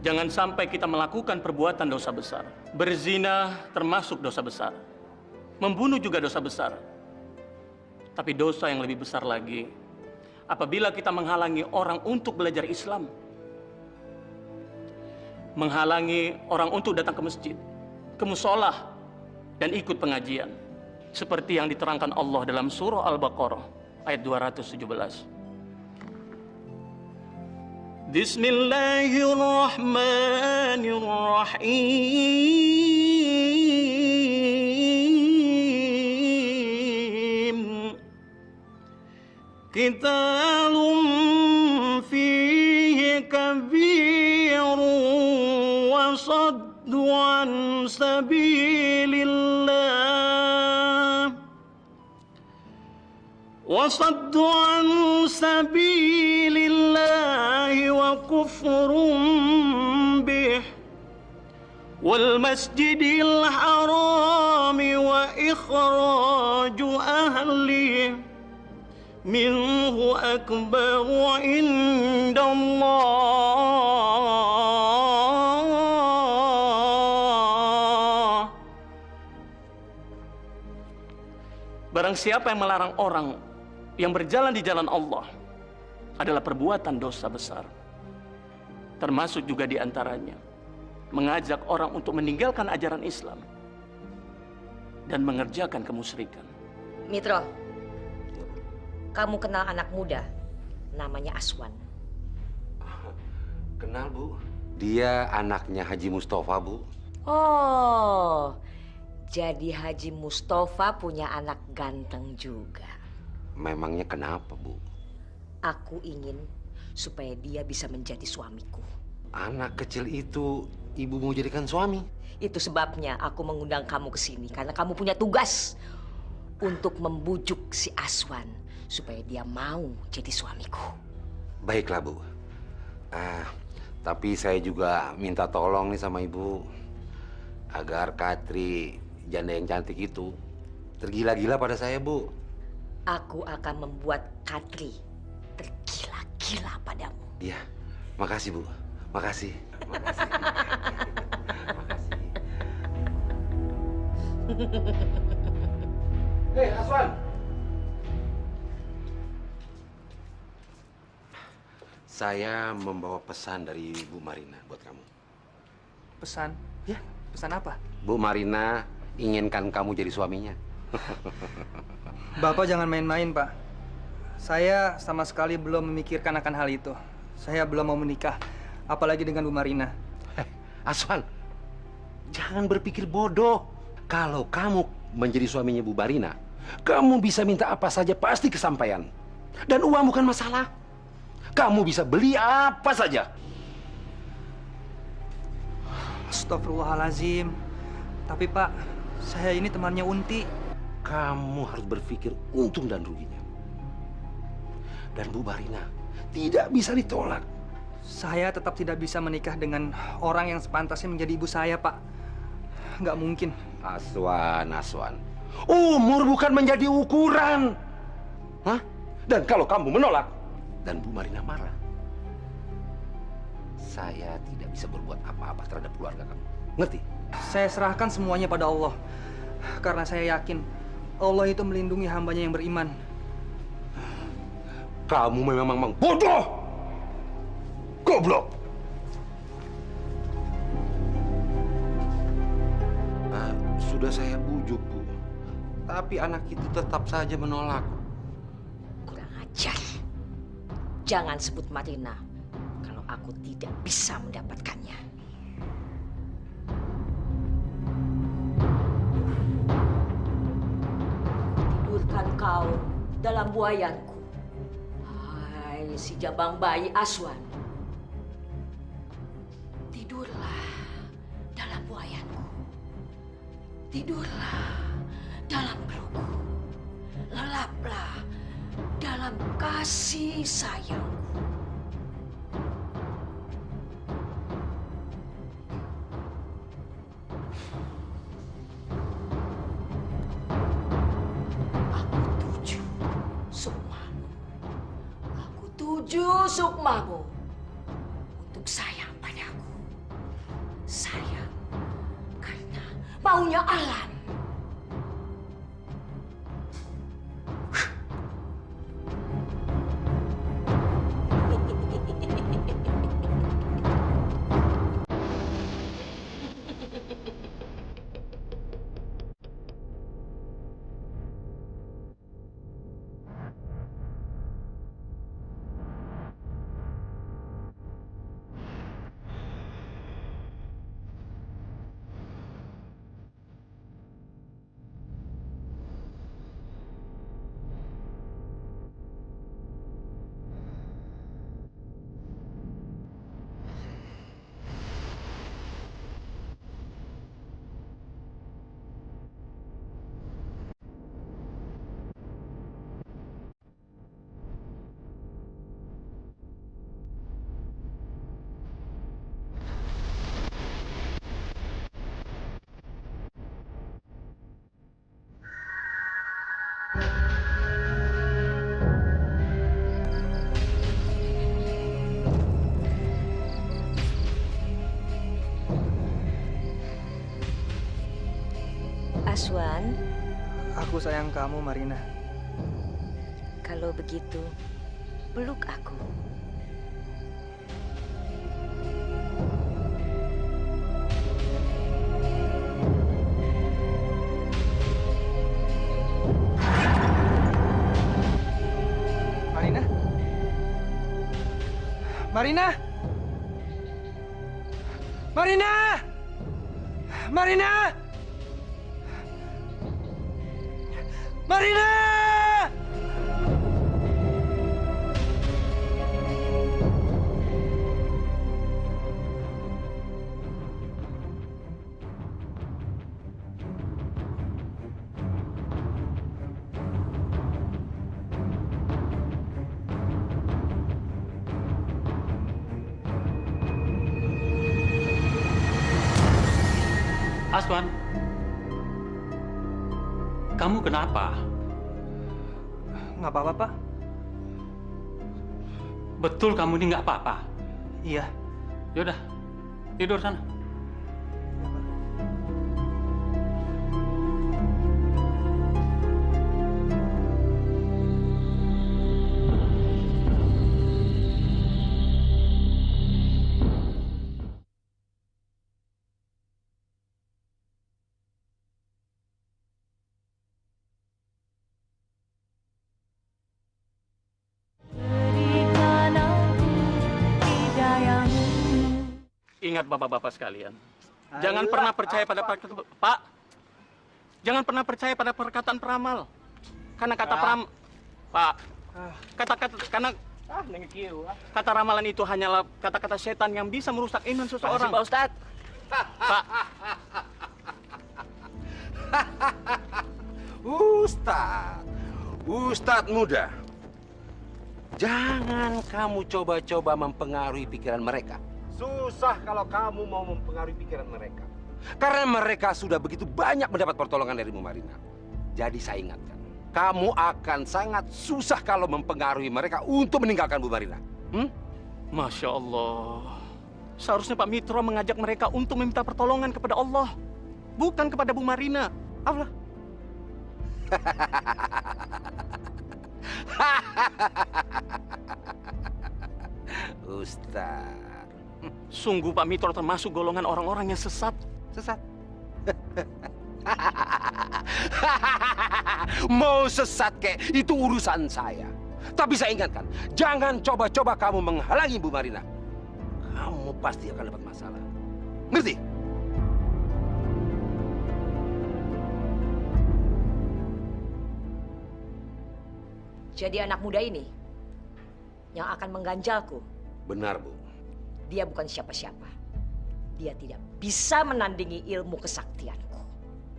jangan sampai kita melakukan perbuatan dosa besar. Berzina termasuk dosa besar. Membunuh juga dosa besar. Tapi dosa yang lebih besar lagi, apabila kita menghalangi orang untuk belajar Islam. Menghalangi orang untuk datang ke masjid, ke musolah, dan ikut pengajian. Seperti yang diterangkan Allah dalam surah Al-Baqarah, ayat 217. Bismillahirrahmanirrahim. Kitabun fihi kabirun wa saddu an sabilillah. وصد عن سبيل الله وكفر به والمسجد الحرام وإخراج أهله منه أكبر عند الله. Barang siapa yang melarang orang yang berjalan di jalan Allah adalah perbuatan dosa besar. Termasuk juga di antaranya mengajak orang untuk meninggalkan ajaran Islam dan mengerjakan kemusyrikan. Mitro, kamu kenal anak muda namanya Aswan? Kenal, Bu. Dia anaknya Haji Mustafa, Bu. Oh, jadi Haji Mustafa punya anak ganteng juga. Memangnya kenapa, Bu? Aku ingin supaya dia bisa menjadi suamiku. Anak kecil itu ibu mau jadikan suami? Itu sebabnya aku mengundang kamu ke sini karena kamu punya tugas untuk membujuk si Aswan supaya dia mau jadi suamiku. Baiklah, Bu. Tapi saya juga minta tolong nih sama Ibu agar Katri janda yang cantik itu tergila-gila pada saya, Bu. Aku akan membuat Katri tergila-gila padamu. Iya, makasih, Bu. Makasih. Makasih. Makasih. Hei, Aswan. Saya membawa pesan dari Bu Marina buat kamu. Pesan? Ya. Pesan apa? Bu Marina inginkan kamu jadi suaminya. Bapak jangan main-main, Pak. Saya sama sekali belum memikirkan akan hal itu. Saya belum mau menikah, apalagi dengan Bu Marina. Aswan, jangan berpikir bodoh. Kalau kamu menjadi suaminya Bu Marina, kamu bisa minta apa saja pasti kesampaian. Dan uang bukan masalah. Kamu bisa beli apa saja. Astagfirullahalazim. Tapi Pak, saya ini temannya Unti. Kamu harus berpikir untung dan ruginya. Dan Bu Marina tidak bisa ditolak. Saya tetap tidak bisa menikah dengan orang yang sepantasnya menjadi ibu saya, Pak. Nggak mungkin. Aswan. Umur bukan menjadi ukuran. Hah? Dan kalau kamu menolak, dan Bu Marina marah, saya tidak bisa berbuat apa-apa terhadap keluarga kamu. Ngerti? Saya serahkan semuanya pada Allah. Karena saya yakin Allah itu melindungi hambanya yang beriman. Kamu memang bodoh! Goblok! Sudah saya bujuk, Bu. Tapi anak itu tetap saja menolak. Kurang ajar. Jangan sebut Marina kalau aku tidak bisa mendapatkannya. Tidurkan kau dalam buayanku. Hai si jabang bayi Aswan. Tidurlah dalam buayanku. Tidurlah dalam pelukku. Lelaplah dalam kasih sayangku. Aku tuju sukmamu. Aku tuju sukmamu untuk sayang padaku. Sayang karena maunya alam. Aswan, Aku sayang kamu, Marina. kalau begitu, peluk aku. Marina! Marina! Marina! Marina! Aswan, kamu kenapa? Nggak apa-apa, Pak. Betul kamu ini nggak apa-apa? Iya. Yaudah, tidur sana. Ingat bapak-bapak sekalian, jangan pernah percaya pada Pak. Jangan pernah percaya pada perkataan peramal. Karena kata Pak, kata ramalan itu hanyalah kata-kata setan yang bisa merusak iman seseorang. Pak Ustadz. Pak, Ustadz muda. Jangan kamu coba-coba mempengaruhi pikiran mereka. Susah kalau kamu mau mempengaruhi pikiran mereka. Karena mereka sudah begitu banyak mendapat pertolongan dari Bu Marina. Jadi saya ingatkan, kamu akan sangat susah kalau mempengaruhi mereka untuk meninggalkan Bu Marina. Masya Allah. Seharusnya Pak Mitro mengajak mereka untuk meminta pertolongan kepada Allah. Bukan kepada Bu Marina. Allah. Ustaz. Sungguh Pak Mitro termasuk golongan orang-orang yang sesat. Sesat? Mau sesat kek, itu urusan saya. Tapi saya ingatkan, jangan coba-coba kamu menghalangi Bu Marina. Kamu pasti akan dapat masalah. Ngerti? Jadi anak muda ini yang akan mengganjalku, Benar, Bu. dia bukan siapa-siapa. Dia tidak bisa menandingi ilmu kesaktianku.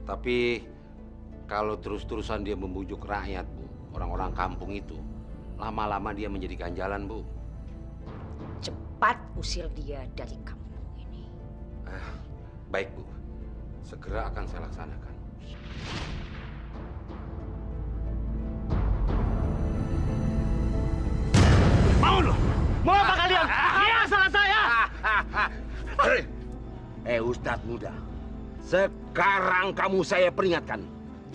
Tapi kalau terus-terusan dia membujuk rakyat, Bu, orang-orang kampung itu, lama-lama dia menjadi ganjalan, Bu. Cepat usir dia dari kampung ini. Baik, Bu. Segera akan saya laksanakan. Mau loh? Mau apa kalian? Iya, salah saya. Ustadz muda, sekarang kamu saya peringatkan.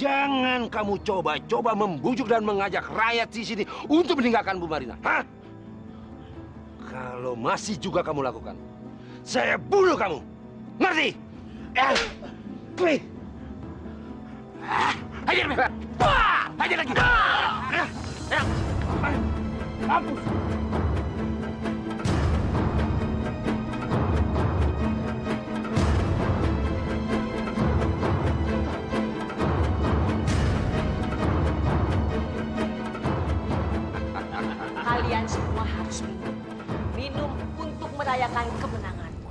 Jangan kamu coba-coba membujuk dan mengajak rakyat di sini untuk meninggalkan Bu Marina. Hah? Kalau masih juga kamu lakukan, saya bunuh kamu. Ngerti? Hajar lagi. Mampus. Kalian semua harus minum. Minum untuk merayakan kemenanganku.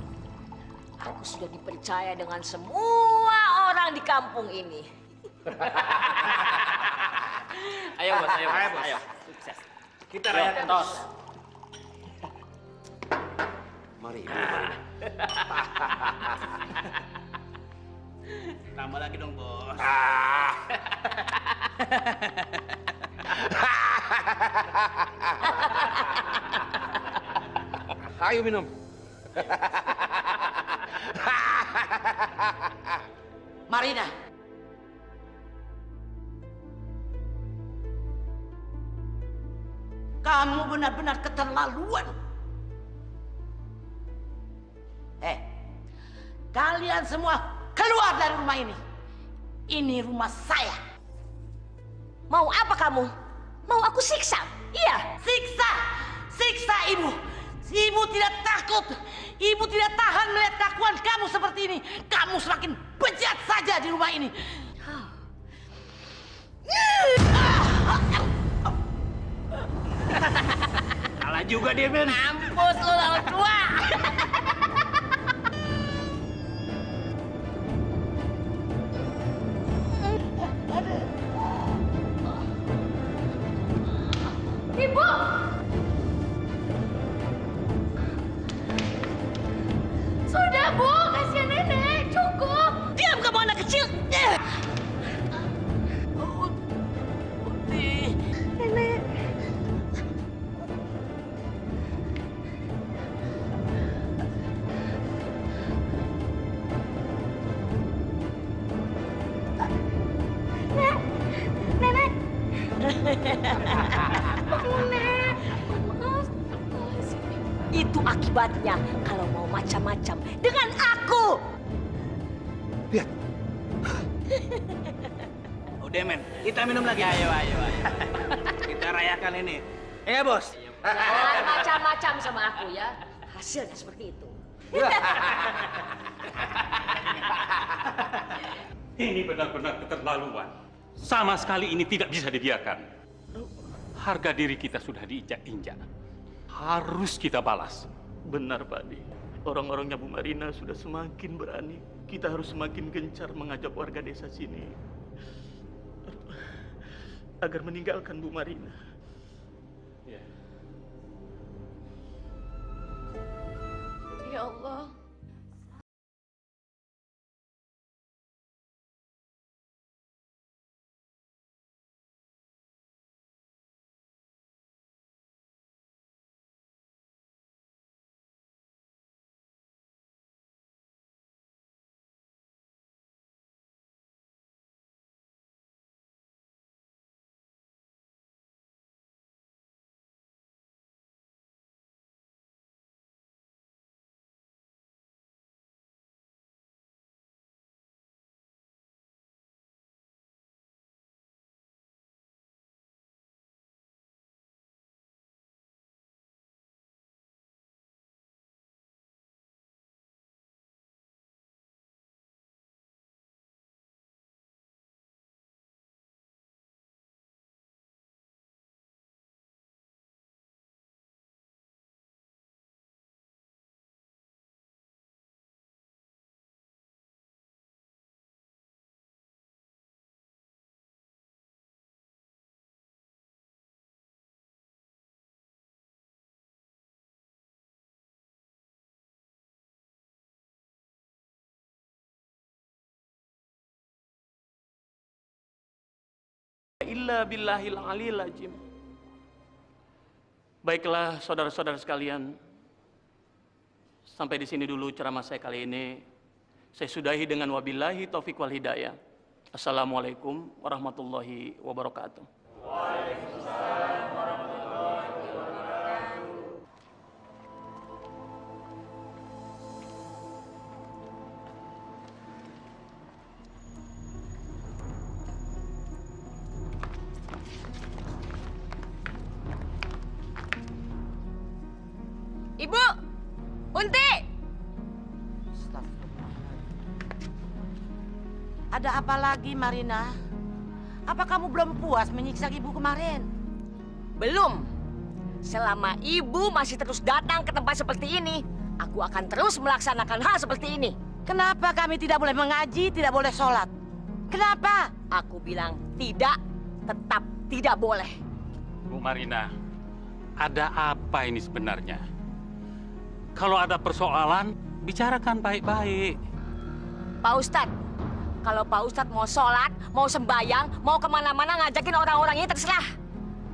Aku sudah dipercaya dengan semua orang di kampung ini. Ayo, Bos. Ayo. Sukses. Kita rayakan tos. Mari, Ibu Marina. Tambah lagi dong, Bos. Ayo minum. Marina. Kamu benar-benar keterlaluan. Kalian semua keluar dari rumah ini. Ini rumah saya. Mau apa kamu? Mau aku siksa? Iya. Siksa ibu. Ibu tidak takut. Ibu tidak tahan melihat kelakuan kamu seperti ini. Kamu semakin bejat saja di rumah ini. Salah juga dia, Men. Mampus lu lawan tua. Ibu! Sudah, Bu. Kasihan nenek. Cukup. Diam kamu anak kecil. Uti. Nenek. Nenek. Nenek. Itu akibatnya kalau mau macam-macam dengan aku. Udah, Men. Kita minum lagi. Ayo. Kita rayakan ini. Ya, Bos. Jangan macam-macam sama aku ya. Hasilnya seperti itu. Ini benar-benar keterlaluan. Sama sekali ini tidak bisa dibiarkan. Harga diri kita sudah diinjak-injak. Harus kita balas. Benar, Pak Di. Orang-orangnya Bu Marina sudah semakin berani. Kita harus semakin gencar mengajak warga desa sini agar meninggalkan Bu Marina. Ya Allah. Illa billahil aliyil azim. Baiklah saudara-saudara sekalian, sampai di sini dulu ceramah saya kali ini. Saya sudahi dengan wabillahi taufik wal hidayah. Assalamualaikum warahmatullahi wabarakatuh. Waalaikumsalam warahmatullahi wabarakatuh. Ibu! Unti! Ada apa lagi, Marina? Apa kamu belum puas menyiksa ibu kemarin? Belum. Selama ibu masih terus datang ke tempat seperti ini, aku akan terus melaksanakan hal seperti ini. Kenapa kami tidak boleh mengaji, tidak boleh sholat? Kenapa? Aku bilang tidak, tetap tidak boleh. Bu Marina, ada apa ini sebenarnya? Kalau ada persoalan, bicarakan baik-baik. Pak Ustadz, kalau Pak Ustadz mau sholat, mau sembayang, mau kemana-mana ngajakin orang-orang ini terserah.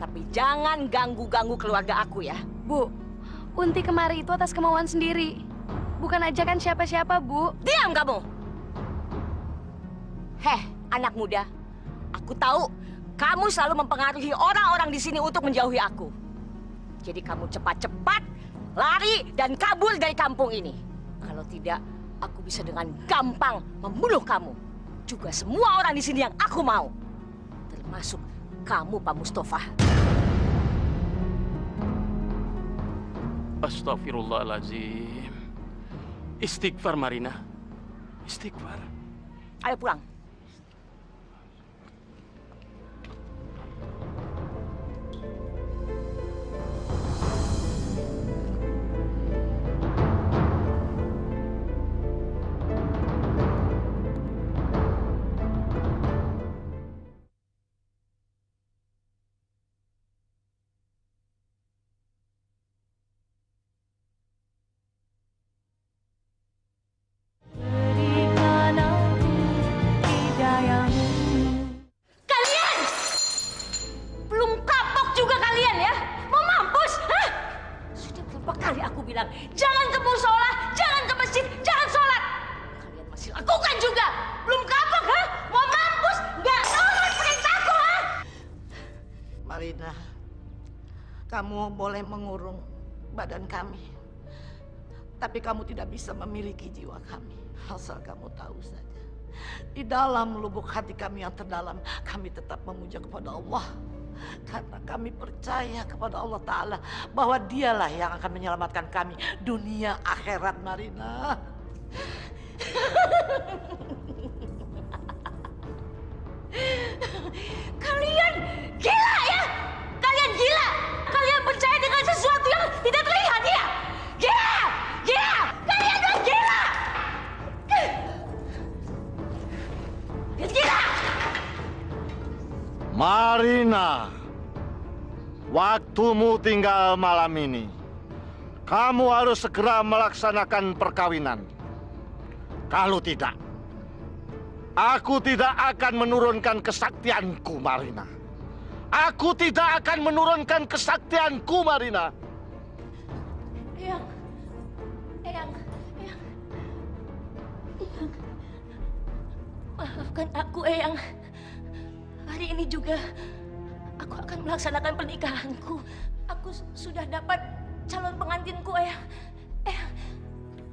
Tapi jangan ganggu-ganggu keluarga aku ya. Bu, Unti kemari itu atas kemauan sendiri. Bukan ajakan siapa-siapa, Bu. Diam kamu! Heh, anak muda. Aku tahu kamu selalu mempengaruhi orang-orang di sini untuk menjauhi aku. Jadi kamu cepat-cepat lari dan kabur dari kampung ini. Kalau tidak, aku bisa dengan gampang membunuh kamu. Juga semua orang di sini yang aku mau. Termasuk kamu, Pak Mustafa. Astagfirullahaladzim. Istighfar Marina. Istighfar. Ayo pulang. Kalian! Belum kapok juga kalian ya? Mau mampus? Hah? Sudah berapa kali aku bilang, jangan ke musola, jangan ke masjid, jangan sholat. Kalian masih lakukan juga. Belum kapok, ha? Mau mampus? Nggak nurut perintahku, ha? Marina, kamu boleh mengurung badan kami. Tapi kamu tidak bisa memiliki jiwa kami. Asal kamu tahu saja. Di dalam lubuk hati kami yang terdalam, kami tetap memuja kepada Allah. Karena kami percaya kepada Allah Ta'ala bahwa dialah yang akan menyelamatkan kami dunia akhirat, Marina. Kalian gila ya? Kalian gila? Kalian percaya dengan sesuatu yang tidak terlihat ya? Gila! Gila! Kalian udah gila! Gila! Marina, waktumu tinggal malam ini. Kamu harus segera melaksanakan perkawinan. Kalau tidak, aku tidak akan menurunkan kesaktianku, Marina. Aku tidak akan menurunkan kesaktianku, Marina. Eyang. Maafkan aku, Eyang. Hari ini juga aku akan melaksanakan pernikahanku. Aku sudah dapat calon pengantinku, Eyang.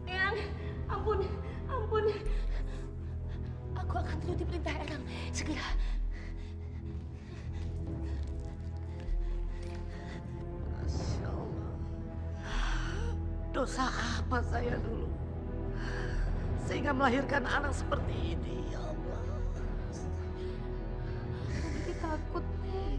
Eyang, ampun. Aku akan turuti perintah Eyang. Segera. Masya Allah. Dosa apa saya dulu? Sehingga melahirkan anak seperti ini, ya Allah. Bibi takut, Nek.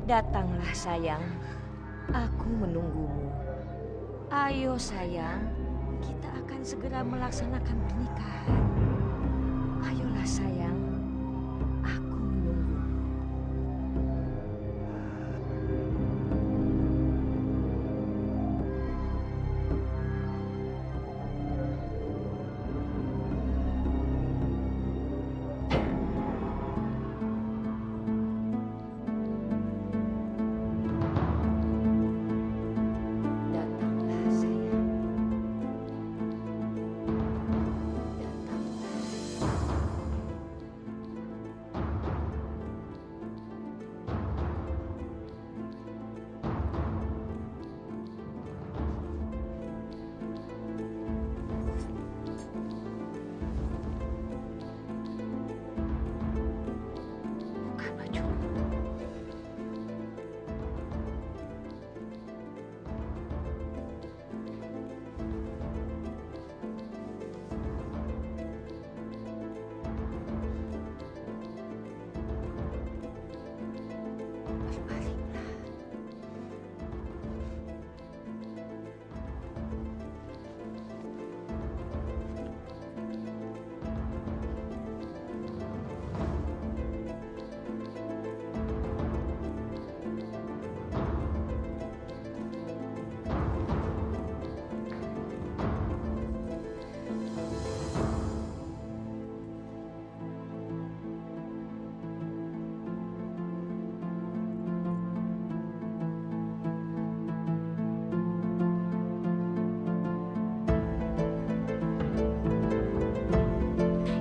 Datanglah sayang, aku menunggumu. Ayo sayang, kita akan segera melaksanakan pernikahan. Ayolah sayang, aku menunggu. Datanglah sayang. Datanglah.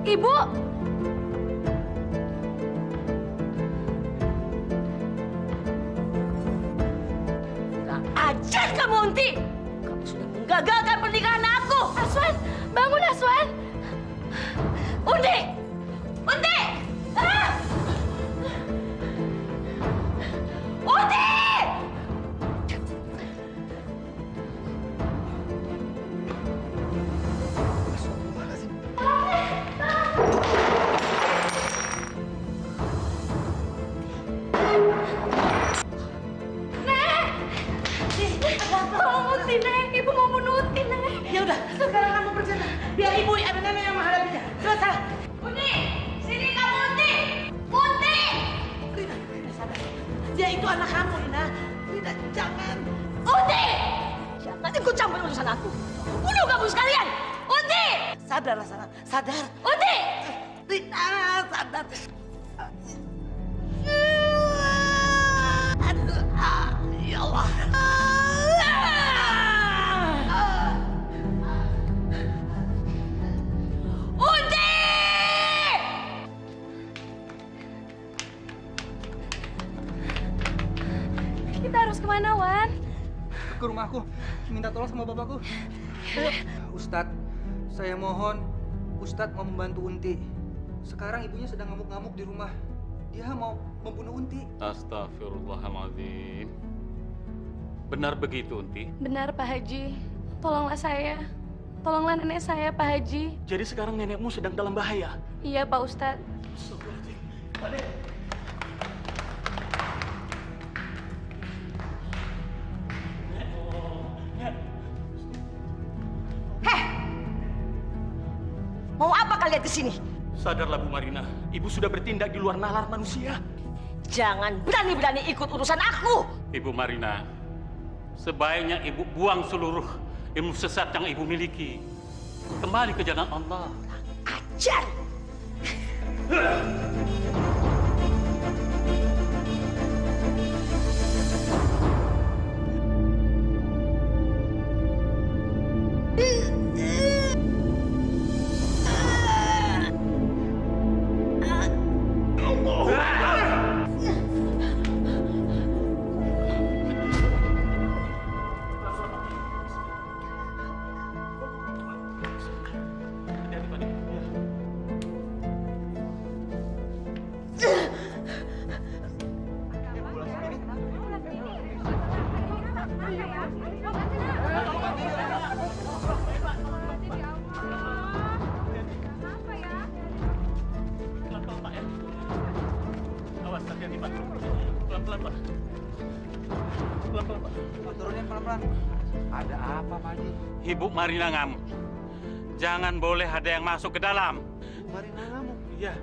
Ibu! Kurang ajar kamu, Unti! Kamu sudah menggagalkan pernikahan aku! Aswan! Bangun, Aswan! Unti! Unti! Ah! Unti! Tolong Unti, Nek. Ibu mau bunuh Unti, Nek. Ya udah, sekarang kamu berjalan. Biar ibu ada nenek yang menghadapinya. Selesai. Unti! Sini kamu, Unti! Unti! Rina, sadar. Dia itu anak kamu, Rina. Rina, jangan. Unti! Jangan ikut campur urusan aku. Bunuh kamu sekalian! Unti! Sadarlah, sadar. Unti! Rina, sadar. Aduh, ya Allah. Unti! Kita harus kemana, Wan? Ke rumahku, minta tolong sama bapakku. Ustadz, saya mohon Ustadz mau membantu Unti. Sekarang ibunya sedang ngamuk-ngamuk di rumah. Dia mau membunuh Unti. Astagfirullahaladzim. Benar begitu, Unti? Benar, Pak Haji. Tolonglah saya. Tolonglah nenek saya, Pak Haji. Jadi sekarang nenekmu sedang dalam bahaya. Iya, Pak Ustadz. Mau apa kalian ke sini? Sadarlah Bu Marina, ibu sudah bertindak di luar nalar manusia. Jangan berani-berani ikut urusan aku. Ibu Marina, sebaiknya ibu buang seluruh ilmu sesat yang ibu miliki. Kembali ke jalan Allah. Ajar! Awas, hati-hati Pak. Pelan-pelan Pak. Pelan-pelan Pak. Turunin pelan-pelan. Ada apa, Pak Haji? Ibu Marina ngamuk. Jangan boleh ada yang masuk ke dalam. Marina ngamuk. Iya.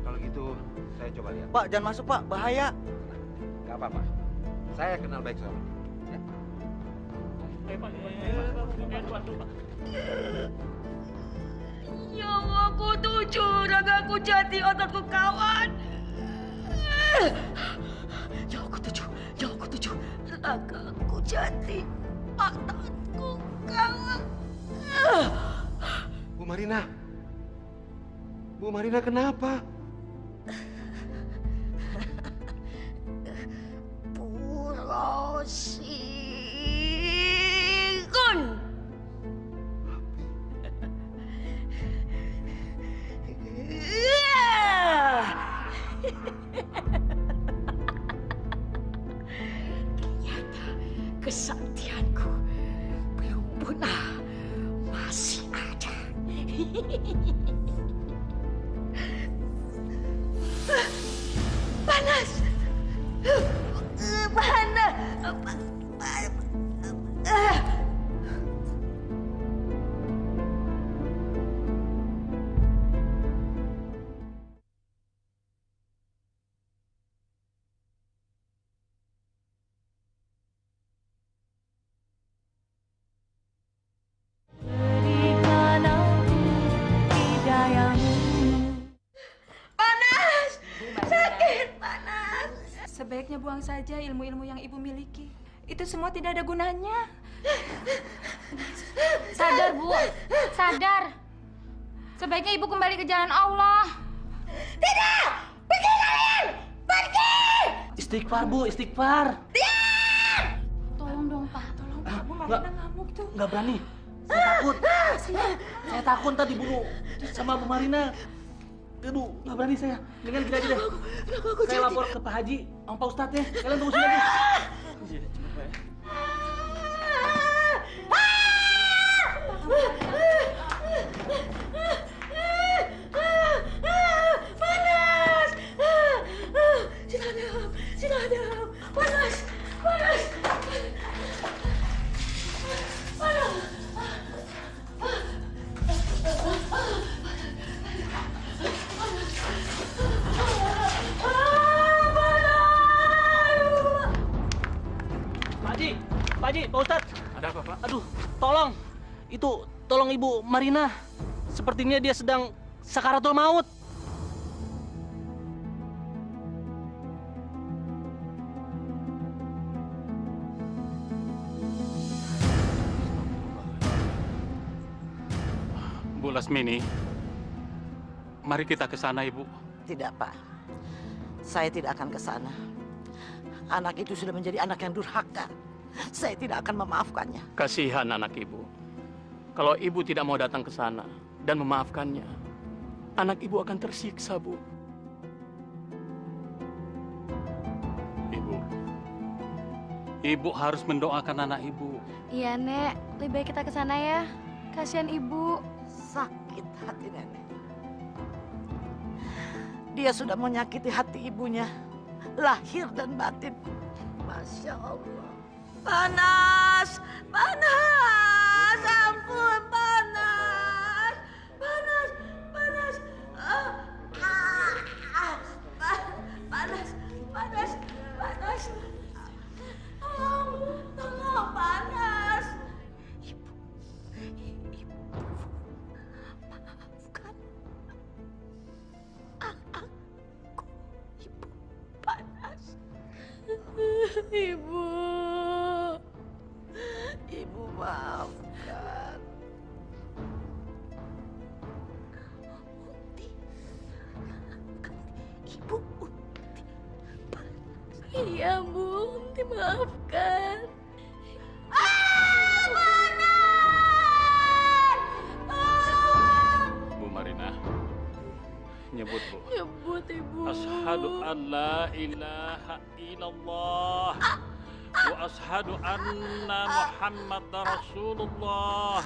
Kalau gitu, saya coba lihat. Pak, jangan masuk Pak, bahaya. Gak apa-apa. Saya kenal baik sama dia. Ya. Ayo Pak, bantu Pak. Nyawaku tujuh, ragaku jati, otakku kawan. Nyawaku tujuh, ragaku jati, otakku kawan. Bu Marina. Bu Marina kenapa? Purosikun. Ternyata kesaktianku belum punah, masih ada. Panas, panas. Panas, sakit, panas. Sebaiknya buang saja ilmu-ilmu yang ibu miliki. Itu semua tidak ada gunanya. Sadar, Bu. Sadar. Sebaiknya Ibu kembali ke jalan Allah. Tidak! Pergi kalian! Pergi! Istighfar, Bu, istighfar. Tolong dong, Pak. Tolong, Pak. Bu Nggak. Marina ngamuk tuh. Nggak berani. Saya takut. Saya takut tadi dibunuh sama Bu Marina. Aduh, nggak berani saya. Dengan gini aja deh. Saya lapor ke Pak Haji, sama Pak Ustadz ya. Kalian tunggu sini aja. Sini, cepet, Pak ya. Panas! Sinadam! Panas! Panas! Pak Haji, Pak Ustadz. Ada apa, Pak? Aduh, tolong Ibu Marina. Sepertinya dia sedang sakaratul maut. Bu Lasmini, mari kita ke sana, Ibu. Tidak, Pak. Saya tidak akan ke sana. Anak itu sudah menjadi anak yang durhaka. Saya tidak akan memaafkannya. Kasihan anak ibu. Kalau ibu tidak mau datang ke sana dan memaafkannya, anak ibu akan tersiksa, Bu. Ibu harus mendoakan anak ibu. Iya, Nek. Lebih baik kita ke sana ya. Kasihan Ibu. Sakit hati nenek. Dia sudah menyakiti hati ibunya, lahir dan batin. Masya Allah. Panas! Panas! Ampun, panas! Panas! Panas! Panas! Panas! Panas! Tolong, panas! Ibu, maafkan aku. Ibu, panas. Ibu maafkan. Ibu, iya, Bu. Unti maafkan. Bu Marina, nyebut, Bu. Nyebut, Ibu. Ashadu an la ilaha illallah wa ashadu anna Muhammad Rasulullah.